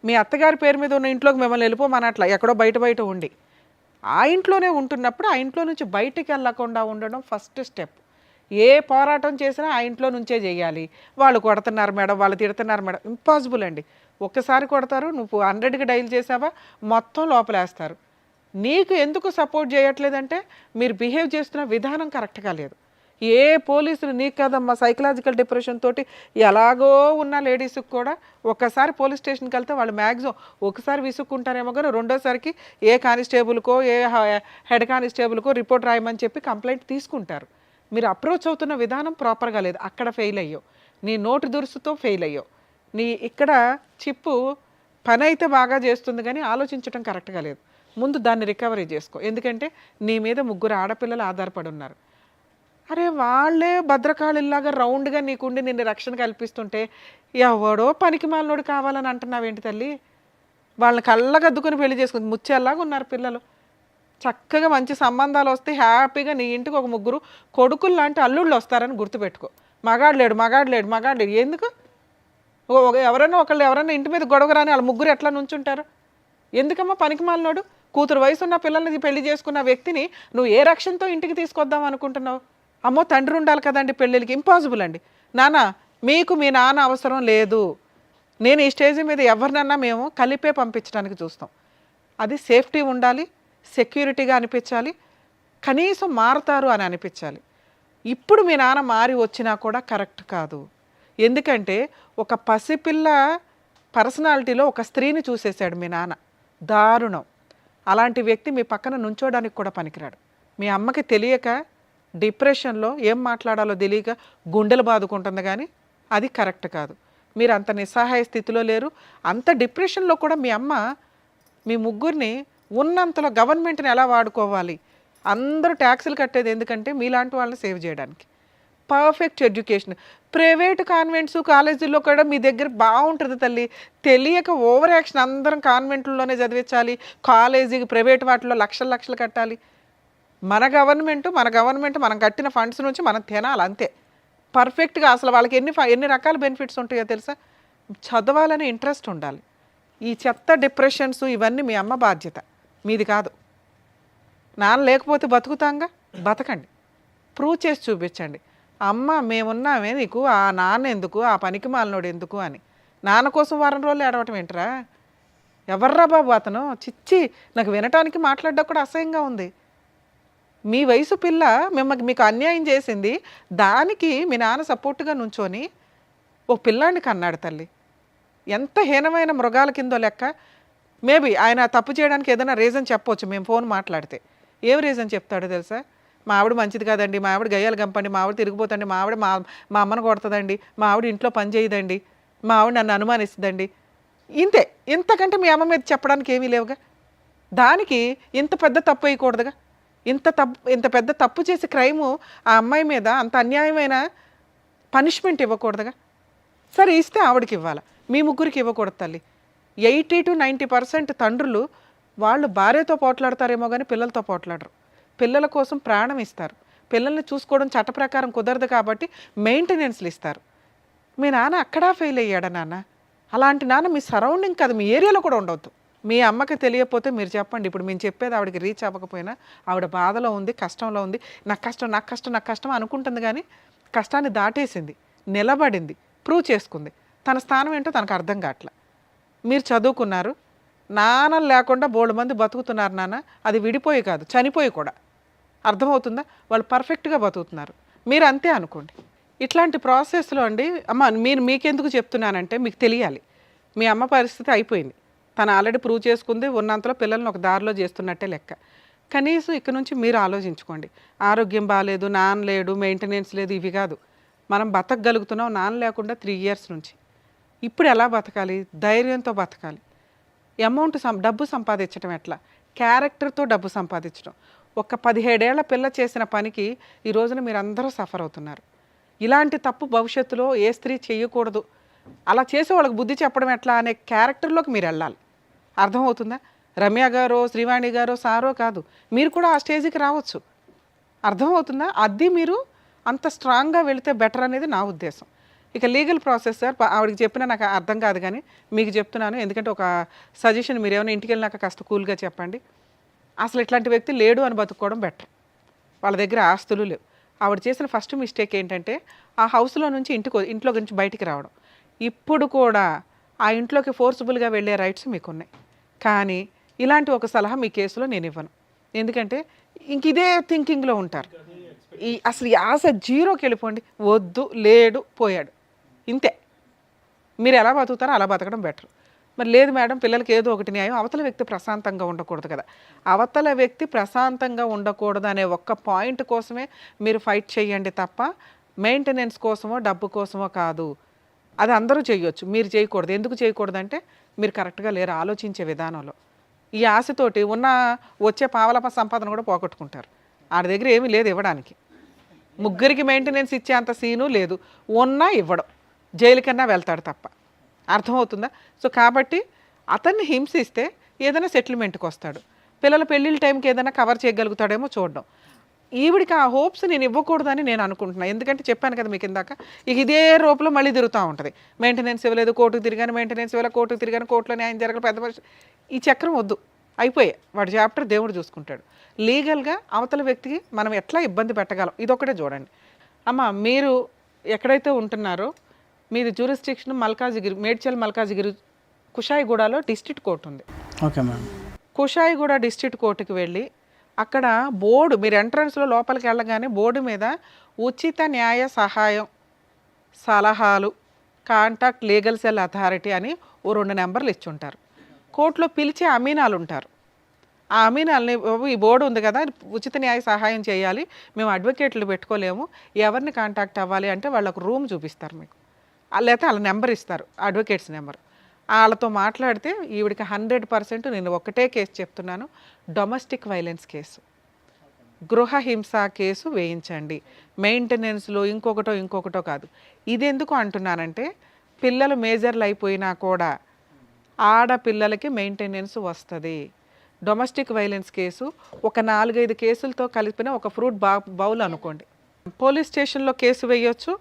మీ అత్తగారి పేరు మీద ఉన్న ఇంట్లోకి మిమ్మల్ని వెళ్ళిపోమనట్లా, ఎక్కడో బయట ఉండి ఆ ఇంట్లోనే ఉంటున్నప్పుడు ఆ ఇంట్లో నుంచి బయటికి వెళ్ళకుండా ఉండడం ఫస్ట్ స్టెప్. ఏ పోరాటం చేసినా ఆ ఇంట్లో నుంచే చేయాలి. వాళ్ళు కొడుతున్నారు మేడం, వాళ్ళు తిడుతున్నారు మేడం, ఇంపాసిబుల్ అండి. ఒక్కసారి కొడతారు, నువ్వు 100కి డైల్ చేసావా మొత్తం లోపలేస్తారు. నీకు ఎందుకు సపోర్ట్ చేయట్లేదంటే మీరు బిహేవ్ చేస్తున్న విధానం కరెక్ట్గా లేదు. ఏ పోలీసులు నీకు కదమ్మా సైకలాజికల్ డిప్రెషన్ తోటి ఎలాగో ఉన్న లేడీస్కి కూడా ఒక్కసారి పోలీస్ స్టేషన్కి వెళ్తే వాళ్ళు మ్యాక్సిమం ఒకసారి విసుక్కుంటారేమో కానీ రెండోసారికి ఏ కానిస్టేబుల్కో ఏ హెడ్ కానిస్టేబుల్కో రిపోర్ట్ రాయమని చెప్పి కంప్లైంట్ తీసుకుంటారు. మీరు అప్రోచ్ అవుతున్న విధానం ప్రాపర్గా లేదు, అక్కడ ఫెయిల్ అయ్యో. నీ నోటి దురుసుతో ఫెయిల్ అయ్యో. నీ ఇక్కడ చిప్పు పని అయితే బాగా చేస్తుంది కానీ ఆలోచించడం కరెక్ట్గా లేదు. ముందు దాన్ని రికవరీ చేసుకో. ఎందుకంటే నీ మీద 3 ఆడపిల్లలు ఆధారపడి ఉన్నారు. అరే వాళ్ళే భద్రకాళిలాగా రౌండ్గా నీకుండి నిన్ను రక్షణ కల్పిస్తుంటే ఎవడో పనికి మాలినోడు కావాలని అంటున్నావేంటి తల్లి? వాళ్ళని కళ్ళగద్దుకుని పెళ్లి చేసుకుంది ముచ్చేలాగా ఉన్నారు పిల్లలు. చక్కగా మంచి సంబంధాలు వస్తే హ్యాపీగా నీ ఇంటికి ఒక 3 కొడుకులు లాంటి అల్లుళ్ళు వస్తారని గుర్తుపెట్టుకో. మగాడు లేడు ఎందుకు? ఎవరైనా ఇంటి మీద గొడవ రాని వాళ్ళ 3 ఎట్లా నుంచుంటారు? ఎందుకమ్మా పనికి మాలినోడు? కూతురు వయసు ఉన్న పిల్లల్ని పెళ్లి చేసుకున్న వ్యక్తిని నువ్వు ఏ రక్షణతో ఇంటికి తీసుకొద్దాం అనుకుంటున్నావు? అమ్మో తండ్రి ఉండాలి కదండి పెళ్ళిళ్ళకి. ఇంపాసిబుల్ అండి. నాన్న మీకు మీ నాన్న అవసరం లేదు. నేను ఈ స్టేజ్ మీద ఎవరినన్నా మేము కలిపే పంపించడానికి చూస్తాం. అది సేఫ్టీ ఉండాలి, సెక్యూరిటీగా అనిపించాలి, కనీసం మారుతారు అని అనిపించాలి. ఇప్పుడు మీ నాన్న మారి వచ్చినా కూడా కరెక్ట్ కాదు. ఎందుకంటే ఒక పసిపిల్ల పర్సనాలిటీలో ఒక స్త్రీని చూసేశాడు మీ నాన్న. దారుణం. అలాంటి వ్యక్తి మీ పక్కన నుంచోడానికి కూడా పనికిరాడు. మీ అమ్మకి తెలియక డిప్రెషన్లో ఏం మాట్లాడాలో తెలియక గుండెలు బాదుకుంటుంది కానీ అది కరెక్ట్ కాదు. మీరు అంత నిస్సహాయ స్థితిలో లేరు. అంత డిప్రెషన్లో కూడా మీ అమ్మ మీ 3 ఉన్నంతలో గవర్నమెంట్ని ఎలా వాడుకోవాలి, అందరూ ట్యాక్సులు కట్టేది ఎందుకంటే మీలాంటి వాళ్ళని సేవ్ చేయడానికి. పర్ఫెక్ట్ ఎడ్యుకేషన్ ప్రైవేట్ కాన్వెంట్స్ కాలేజీల్లో కూడా మీ దగ్గర బాగుంటుంది తల్లి. తెలియక ఓవర్ యాక్షన్, అందరం కాన్వెంట్లలోనే చదివించాలి, కాలేజీకి ప్రైవేట్ వాటిలో లక్షలు కట్టాలి. మన గవర్నమెంట్ మనం కట్టిన ఫండ్స్ నుంచి మనం తినాలి అంతే. పర్ఫెక్ట్గా అసలు వాళ్ళకి ఎన్ని రకాల బెనిఫిట్స్ ఉంటాయో తెలుసా? చదవాలని ఇంట్రెస్ట్ ఉండాలి. ఈ చెత్త డిప్రెషన్స్ ఇవన్నీ మీ అమ్మ బాధ్యత, మీది కాదు. నాన్న లేకపోతే బతుకుతాంగా, బతకండి, ప్రూవ్ చేసి చూపించండి. అమ్మ మేమున్నామే నీకు, ఆ నాన్న ఎందుకు, ఆ పనికి మాలినోడు ఎందుకు అని. నాన్న కోసం వారం రోజులు ఏడవటం ఏంట్రా? ఎవర్రా బాబు అతను? చిచ్చి, నాకు వినటానికి మాట్లాడడం కూడా అసహ్యంగా ఉంది. మీ వయసు పిల్ల మీకు అన్యాయం చేసింది, దానికి మీ నాన్న సపోర్ట్గా నుంచొని ఓ పిల్లాడిని కన్నాడు తల్లి. ఎంత హీనమైన మృగాల కిందో లెక్క. మేబీ ఆయన తప్పు చేయడానికి ఏదైనా రీజన్ చెప్పవచ్చు. మేము ఫోన్ మాట్లాడితే ఏం రీజన్ చెప్తాడో తెలుసా? మా ఆవిడ మంచిది కాదండి, మా ఆవిడ గయ్యాలు గంపండి, మా ఆవిడ తిరిగిపోతండి, మా ఆవిడ మా అమ్మను కొడుతుందండి, మా ఆవిడ ఇంట్లో పని చేయదండి, మా ఆవిడ నన్ను అనుమానిస్తుందండి. ఇంతే. ఇంతకంటే మీ అమ్మ మీద చెప్పడానికి ఏమీ లేవుగా. దానికి ఇంత పెద్ద తప్పు వేయకూడదుగా. ఇంత పెద్ద తప్పు చేసి క్రైము ఆ అమ్మాయి మీద అంత అన్యాయమైన పనిష్మెంట్ ఇవ్వకూడదుగా. సరే ఇస్తే ఆవిడకి ఇవ్వాలి, మీ 3కి ఇవ్వకూడదు తల్లి. 80 to 90% తండ్రులు వాళ్ళు భార్యతో పోట్లాడతారేమో కానీ పిల్లలతో పోట్లాడరు. పిల్లల కోసం ప్రాణం ఇస్తారు. పిల్లల్ని చూసుకోవడం చట్ట ప్రకారం కుదరదు కాబట్టి మెయింటెనెన్స్లు ఇస్తారు. మీ నాన్న అక్కడా ఫెయిల్ అయ్యాడా నాన్న? అలాంటి నాన్న మీ సరౌండింగ్ కాదు, మీ ఏరియాలో కూడా ఉండవద్దు. మీ అమ్మకి తెలియకపోతే మీరు చెప్పండి. ఇప్పుడు మేము చెప్పేది ఆవిడకి రీచ్ అవ్వకపోయినా ఆవిడ బాధలో ఉంది, కష్టంలో ఉంది. నాకు కష్టం అనుకుంటుంది కానీ కష్టాన్ని దాటేసింది, నిలబడింది, ప్రూవ్ చేసుకుంది. తన స్థానం ఏంటో తనకు అర్థం కావట్లా. మీరు చదువుకున్నారు, నాన్న లేకుండా బోల్డ్ మంది బతుకుతున్నారు నాన్న. అది విడిపోయి కాదు, చనిపోయి కూడా. అర్థమవుతుందా? వాళ్ళు పర్ఫెక్ట్గా బతుకుతున్నారు, మీరు అంతే అనుకోండి. ఇట్లాంటి ప్రాసెస్లో అండి అమ్మ మీకెందుకు చెప్తున్నానంటే మీకు తెలియాలి. మీ అమ్మ పరిస్థితి అయిపోయింది, తను ఆల్రెడీ ప్రూవ్ చేసుకుంది. ఉన్నంతలో పిల్లల్ని ఒక దారిలో చేస్తున్నట్టే లెక్క. కనీసం ఇక్కడ నుంచి మీరు ఆలోచించుకోండి. ఆరోగ్యం బాగాలేదు, నాన్న లేడు, మెయింటెనెన్స్ లేదు, ఇవి కాదు. మనం బతకగలుగుతున్నాం నాన్న లేకుండా 3 years నుంచి. ఇప్పుడు ఎలా బతకాలి? ధైర్యంతో బతకాలి. డబ్బు సంపాదించడం ఎట్లా? క్యారెక్టర్తో డబ్బు సంపాదించడం. ఒక 17 ఏళ్ల పిల్ల చేసిన పనికి ఈ రోజున మీరు అందరూ సఫర్ అవుతున్నారు. ఇలాంటి తప్పు భవిష్యత్తులో ఏ స్త్రీ చేయకూడదు అలా చేసే వాళ్ళకి బుద్ధి చెప్పడం ఎట్లా అనే క్యారెక్టర్లోకి మీరు వెళ్ళాలి. అర్థమవుతుందా? రమ్య గారో శ్రీవాణి గారో సారో కాదు, మీరు కూడా ఆ స్టేజ్కి రావచ్చు. అర్థమవుతుందా? అది మీరు అంత స్ట్రాంగ్గా వెళితే బెటర్ అనేది నా ఉద్దేశం. ఇక లీగల్ ప్రాసెస్ సార్, ఆవిడకి చెప్పినా నాకు అర్థం కాదు కానీ మీకు చెప్తున్నాను, ఎందుకంటే ఒక సజెషన్, మీరు ఏమైనా ఇంటికి వెళ్ళినాక కాస్త కూల్గా చెప్పండి. అసలు ఇట్లాంటి వ్యక్తి లేడు అని బతుక్కోవడం బెటర్. వాళ్ళ దగ్గర ఆస్తులు లేవు. ఆవిడ చేసిన ఫస్ట్ మిస్టేక్ ఏంటంటే ఆ హౌస్లో నుంచి ఇంట్లో నుంచి బయటికి రావడం. ఇప్పుడు కూడా ఆ ఇంట్లోకి ఫోర్స్ఫుల్గా వెళ్ళే రైట్స్ మీకున్నాయి. కానీ ఇలాంటి ఒక సలహా మీ కేసులో నేను ఇవ్వను. ఎందుకంటే ఇంక ఇదే థింకింగ్లో ఉంటారు. అసలు ఈ ఆశ జీరోకి వెళ్ళిపోండి. వద్దు, లేడు, పోయాడు, ఇంతే. మీరు ఎలా బతుకుతారో అలా బతకడం బెటర్. మరి లేదు మేడం, పిల్లలకి ఏదో ఒకటి న్యాయం, అవతల వ్యక్తి ప్రశాంతంగా ఉండకూడదు కదా. అవతల వ్యక్తి ప్రశాంతంగా ఉండకూడదు అనే ఒక్క పాయింట్ కోసమే మీరు ఫైట్ చేయండి తప్ప మెయింటెనెన్స్ కోసమో డబ్బు కోసమో కాదు. అది అందరూ చేయొచ్చు, మీరు చేయకూడదు. ఎందుకు చేయకూడదు అంటే మీరు కరెక్ట్గా లేరు ఆలోచించే విధానంలో. ఈ ఆశతోటి వచ్చే పావలప సంపాదన కూడా పోగొట్టుకుంటారు. ఆడి దగ్గర ఏమీ లేదు ఇవ్వడానికి. ముగ్గురికి మెయింటెనెన్స్ ఇచ్చే అంత సీను లేదు. ఉన్నా ఇవ్వడం, జైలుకన్నా వెళ్తాడు తప్ప. అర్థమవుతుందా? సో కాబట్టి అతన్ని హింసిస్తే ఏదైనా సెటిల్మెంట్కి వస్తాడు. పిల్లల పెళ్ళిళ్ళ టైంకి ఏదైనా కవర్ చేయగలుగుతాడేమో చూడడం. ఈవిడికి ఆ హోప్స్ నేను ఇవ్వకూడదని నేను అనుకుంటున్నాను. ఎందుకంటే చెప్పాను కదా మీకు ఇందాక, ఇక ఇదే రూపంలో మళ్ళీ తిరుగుతూ ఉంటుంది. మెయింటెనెన్స్ ఇవ్వలేదు, కోర్టుకు తిరిగాను, మెయింటెనెన్స్ ఇవ్వలేదు, కోర్టుకు తిరిగాను, కోర్టులో న్యాయం జరగదు, పెద్ద మనిషి. ఈ చక్రం వద్దు, అయిపోయాయి. వాడి చాప్టర్ దేవుడు చూసుకుంటాడు. లీగల్గా అవతల వ్యక్తికి మనం ఎట్లా ఇబ్బంది పెట్టగలం, ఇదొకటే చూడండి. అమ్మ, మీరు ఎక్కడైతే ఉంటున్నారో మీది జ్యూరిస్డిక్షన్ మల్కాజిగిరి, మేడ్చల్ మల్కాజిగిరి కుషాయిగూడలో డిస్ట్రిక్ట్ కోర్టు ఉంది. Okay madam. కుషాయిగూడ డిస్ట్రిక్ట్ కోర్టుకి వెళ్ళి అక్కడ బోర్డు, మీరు ఎంట్రన్స్లో లోపలికి వెళ్ళగానే బోర్డు మీద ఉచిత న్యాయ సహాయం సలహాలు కాంటాక్ట్ లీగల్ సెల్ అథారిటీ అని ఓ 2 నెంబర్లు ఇచ్చి ఉంటారు. కోర్టులో పిలిచే అమీనాలు ఉంటారు. ఆ అమీనాల్ని, ఈ బోర్డు ఉంది కదా, ఉచిత న్యాయ సహాయం చేయాలి, మేము అడ్వకేట్లు పెట్టుకోలేము, ఎవరిని కాంటాక్ట్ అవ్వాలి అంటే వాళ్ళకు రూమ్ చూపిస్తారు మీకు, లేకపోతే వాళ్ళ నెంబర్ ఇస్తారు, అడ్వకేట్స్ నెంబర్. వాళ్ళతో మాట్లాడితే ఈవిడికి 100% నేను ఒకటే కేసు చెప్తున్నాను, డొమెస్టిక్ వైలెన్స్ కేసు, గృహహింస కేసు వేయించండి. మెయింటెనెన్స్లో ఇంకొకటో కాదు. ఇది ఎందుకు అంటున్నానంటే పిల్లలు మేజర్లు అయిపోయినా కూడా ఆడపిల్లలకి మెయింటెనెన్స్ వస్తుంది. డొమెస్టిక్ వైలెన్స్ కేసు ఒక 4-5 కేసులతో కలిపిన ఒక ఫ్రూట్ బౌల్ అనుకోండి. పోలీస్ స్టేషన్లో కేసు వేయొచ్చు.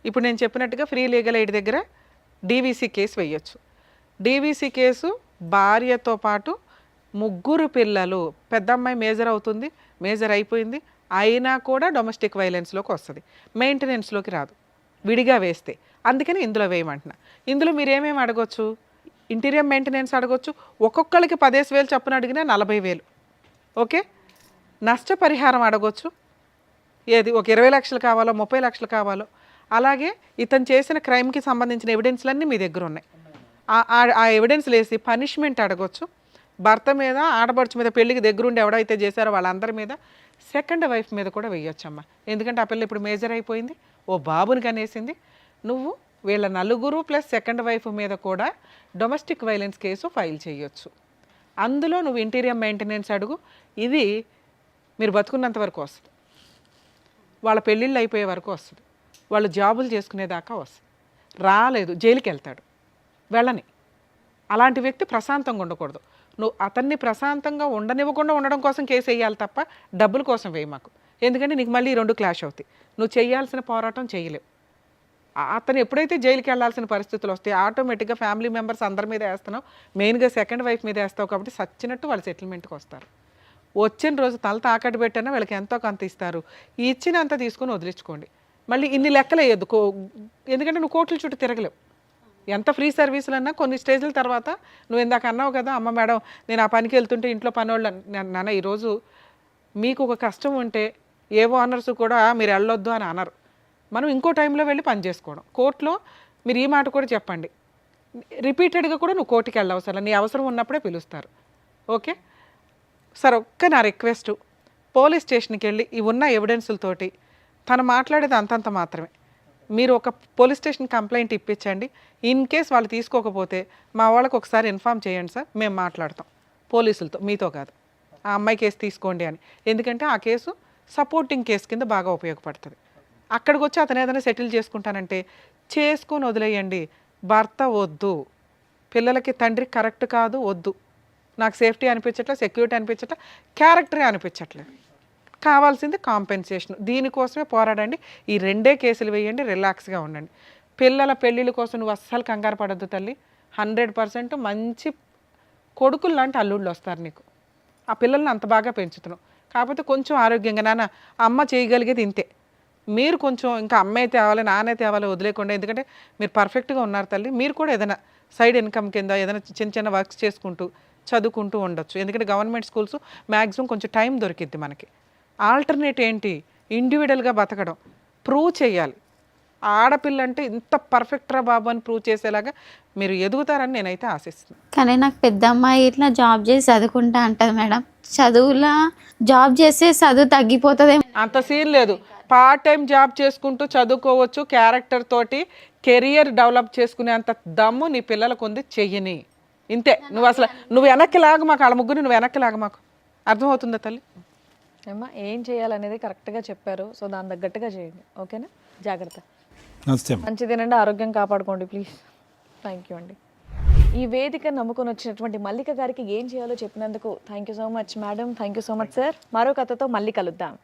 ఇప్పుడు నేను చెప్పినట్టుగా ఫ్రీ లీగల్ ఎయిడ్ దగ్గర డీవీసీ కేసు వేయొచ్చు. డీవీసీ కేసు భార్యతో పాటు 3 పిల్లలు, పెద్ద అమ్మాయి మేజర్ అవుతుంది, మేజర్ అయిపోయింది, అయినా కూడా డొమెస్టిక్ వైలెన్స్లోకి వస్తుంది, మెయింటెనెన్స్లోకి రాదు, విడిగా వేస్తే. అందుకని ఇందులో వేయమంటున్నా. ఇందులో మీరు ఏమేమి అడగొచ్చు? ఇంటీరియర్ మెయింటెనెన్స్ అడగొచ్చు. ఒక్కొక్కరికి 15,000 చొప్పున అడిగినా 40,000. ఓకే. నష్టపరిహారం అడగొచ్చు. ఏది ఒక 20 లక్షలు కావాలో 30 లక్షలు కావాలో. అలాగే ఇతను చేసిన క్రైమ్కి సంబంధించిన ఎవిడెన్స్లన్నీ మీ దగ్గర ఉన్నాయి. ఆ ఎవిడెన్స్లు వేసి పనిష్మెంట్ అడగొచ్చు. భర్త మీద, ఆడపడుచు మీద, పెళ్ళికి దగ్గరుండి ఎవడైతే చేశారో వాళ్ళందరి మీద, సెకండ్ వైఫ్ మీద కూడా వేయొచ్చమ్మా. ఎందుకంటే ఆ పిల్ల ఇప్పుడు మేజర్ అయిపోయింది, ఓ బాబుని కనేసింది. నువ్వు వీళ్ళ 4 ప్లస్ సెకండ్ వైఫ్ మీద కూడా డొమెస్టిక్ వైలెన్స్ కేసు ఫైల్ చేయొచ్చు. అందులో నువ్వు ఇంటీరియర్ మెయింటెనెన్స్ అడుగు. ఇది మీరు బతుకున్నంత వరకు వస్తుంది, వాళ్ళ పెళ్ళిళ్ళు అయిపోయే వరకు వస్తుంది, వాళ్ళు జాబులు చేసుకునేదాకా వస్తుంది. రాలేదు, జైలుకి వెళ్తాడు. వెళ్ళని అలాంటి వ్యక్తి ప్రశాంతంగా ఉండకూడదు. నువ్వు అతన్ని ప్రశాంతంగా ఉండనివ్వకుండా ఉండడం కోసం కేసు వేయాలి తప్ప డబ్బుల కోసం వేయి మాకు. ఎందుకంటే నీకు మళ్ళీ 2 క్లాష్ అవుతాయి. నువ్వు చేయాల్సిన పోరాటం చేయలేవు. అతను ఎప్పుడైతే జైలుకి వెళ్ళాల్సిన పరిస్థితులు వస్తాయి, ఆటోమేటిక్గా ఫ్యామిలీ మెంబర్స్ అందరి మీద వేస్తున్నావు, మెయిన్గా సెకండ్ వైఫ్ మీద వేస్తావు. కాబట్టి సచ్చినట్టు వాళ్ళు సెటిల్మెంట్కి వస్తారు. వచ్చిన రోజు తల తాకట్టు పెట్టినా వీళ్ళకి ఎంతో కొంత ఇస్తారు. ఇచ్చినంత తీసుకొని వదిలించుకోండి. మళ్ళీ ఇన్ని లెక్కలు వేయద్దు, ఎందుకంటే నువ్వు కోర్టుల చుట్టూ తిరగలేవు. ఎంత ఫ్రీ సర్వీసులు అన్నా కొన్ని స్టేజ్ల తర్వాత, నువ్వు ఇందాక అన్నావు కదా, అమ్మ మేడం నేను ఆ పనికి వెళ్తుంటే ఇంట్లో పనివాళ్ళు, నాన్న ఈరోజు మీకు ఒక కష్టం ఉంటే ఏ ఓనర్స్ కూడా మీరు వెళ్ళొద్దు అని అనరు. మనం ఇంకో టైంలో వెళ్ళి పని చేసుకోవడం. కోర్టులో మీరు ఈ మాట కూడా చెప్పండి, రిపీటెడ్గా కూడా నువ్వు కోర్టుకి వెళ్ళవసరం, నీ అవసరం ఉన్నప్పుడే పిలుస్తారు. ఓకే సార్, ఒక్క నా రిక్వెస్ట్, పోలీస్ స్టేషన్కి వెళ్ళి ఈ ఉన్న ఎవిడెన్సులతోటి తను మాట్లాడేది అంతంత మాత్రమే. మీరు ఒక పోలీస్ స్టేషన్ కంప్లైంట్ ఇప్పించండి. ఇన్ కేస్ వాళ్ళు తీసుకోకపోతే మా వాళ్ళకి ఒకసారి ఇన్ఫామ్ చేయండి సార్, మేము మాట్లాడతాం పోలీసులతో, మీతో కాదు. ఆ అమ్మాయి కేసు తీసుకోండి అని. ఎందుకంటే ఆ కేసు సపోర్టింగ్ కేసు కింద బాగా ఉపయోగపడుతుంది. అక్కడికి వచ్చి అతను ఏదైనా సెటిల్ చేసుకుంటానంటే చేసుకొని వదిలేయండి. భర్త వద్దు, పిల్లలకి తండ్రి కరెక్ట్ కాదు వద్దు, నాకు సేఫ్టీ అనిపించట్లేదు, సెక్యూరిటీ అనిపించట్లేదు, క్యారెక్టరే అనిపించట్లేదు, కావాల్సింది కాంపెన్సేషన్. దీనికోసమే పోరాడండి. ఈ 2 కేసులు వేయండి, రిలాక్స్గా ఉండండి. పిల్లల పెళ్ళిళ్ళ కోసం నువ్వు అస్సలు కంగారు పడద్దు తల్లి. 100% మంచి కొడుకులు లాంటి అల్లుళ్ళు వస్తారు నీకు. ఆ పిల్లల్ని అంత బాగా పెంచుతున్నావు. కాకపోతే కొంచెం ఆరోగ్యంగా, నాన్న అమ్మ చేయగలిగేది ఇంతే, మీరు కొంచెం ఇంకా అమ్మే తేవాలి నాన్నే తేవాలి వదిలేకుండా, ఎందుకంటే మీరు పర్ఫెక్ట్గా ఉన్నారు తల్లి. మీరు కూడా ఏదైనా సైడ్ ఇన్కమ్ కింద ఏదైనా చిన్న చిన్న వర్క్స్ చేసుకుంటూ చదువుకుంటూ ఉండొచ్చు. ఎందుకంటే గవర్నమెంట్ స్కూల్స్ మ్యాక్సిమం కొంచెం టైం దొరికిద్ది మనకి. ఆల్టర్నేట్ ఏంటి, ఇండివిజువల్గా బతకడం, ప్రూవ్ చేయాలి. ఆడపిల్ల అంటే ఇంత పర్ఫెక్ట్రా బాబు అని ప్రూవ్ చేసేలాగా మీరు ఎదుగుతారని నేనైతే ఆశిస్తున్నాను. కానీ నాకు పెద్ద అమ్మాయి ఇట్లా జాబ్ చేసి చదువుకుంటా అంటది మేడం. చదువులా జాబ్ చేస్తే చదువు తగ్గిపోతుంది. అంత సీన్ లేదు. పార్ట్ టైం జాబ్ చేసుకుంటూ చదువుకోవచ్చు. క్యారెక్టర్ తోటి కెరియర్ డెవలప్ చేసుకునే అంత దమ్ము నీ పిల్లలకు ఉంది, చెయ్యని. ఇంతే. నువ్వు అసలు నువ్వు వెనక్కి లాగు మాకు, వాళ్ళ ముగ్గురు నువ్వు వెనక్కి లాగు మాకు. అర్థమవుతుందా తల్లి? ఏమ్మా ఏం చేయాలనేది కరెక్ట్గా చెప్పారు. సో దాని తగ్గట్టుగా చేయండి, ఓకేనా? జాగ్రత్త. నమస్తే. మంచి తినండి, ఆరోగ్యం కాపాడుకోండి ప్లీజ్. థ్యాంక్ యూ అండి. ఈ వేదిక నమ్ముకొని వచ్చినటువంటి మల్లిక గారికి ఏం చేయాలో చెప్పినందుకు thank you so much madam. Thank you so much sir. మరో కథతో మళ్ళీ కలుద్దాం.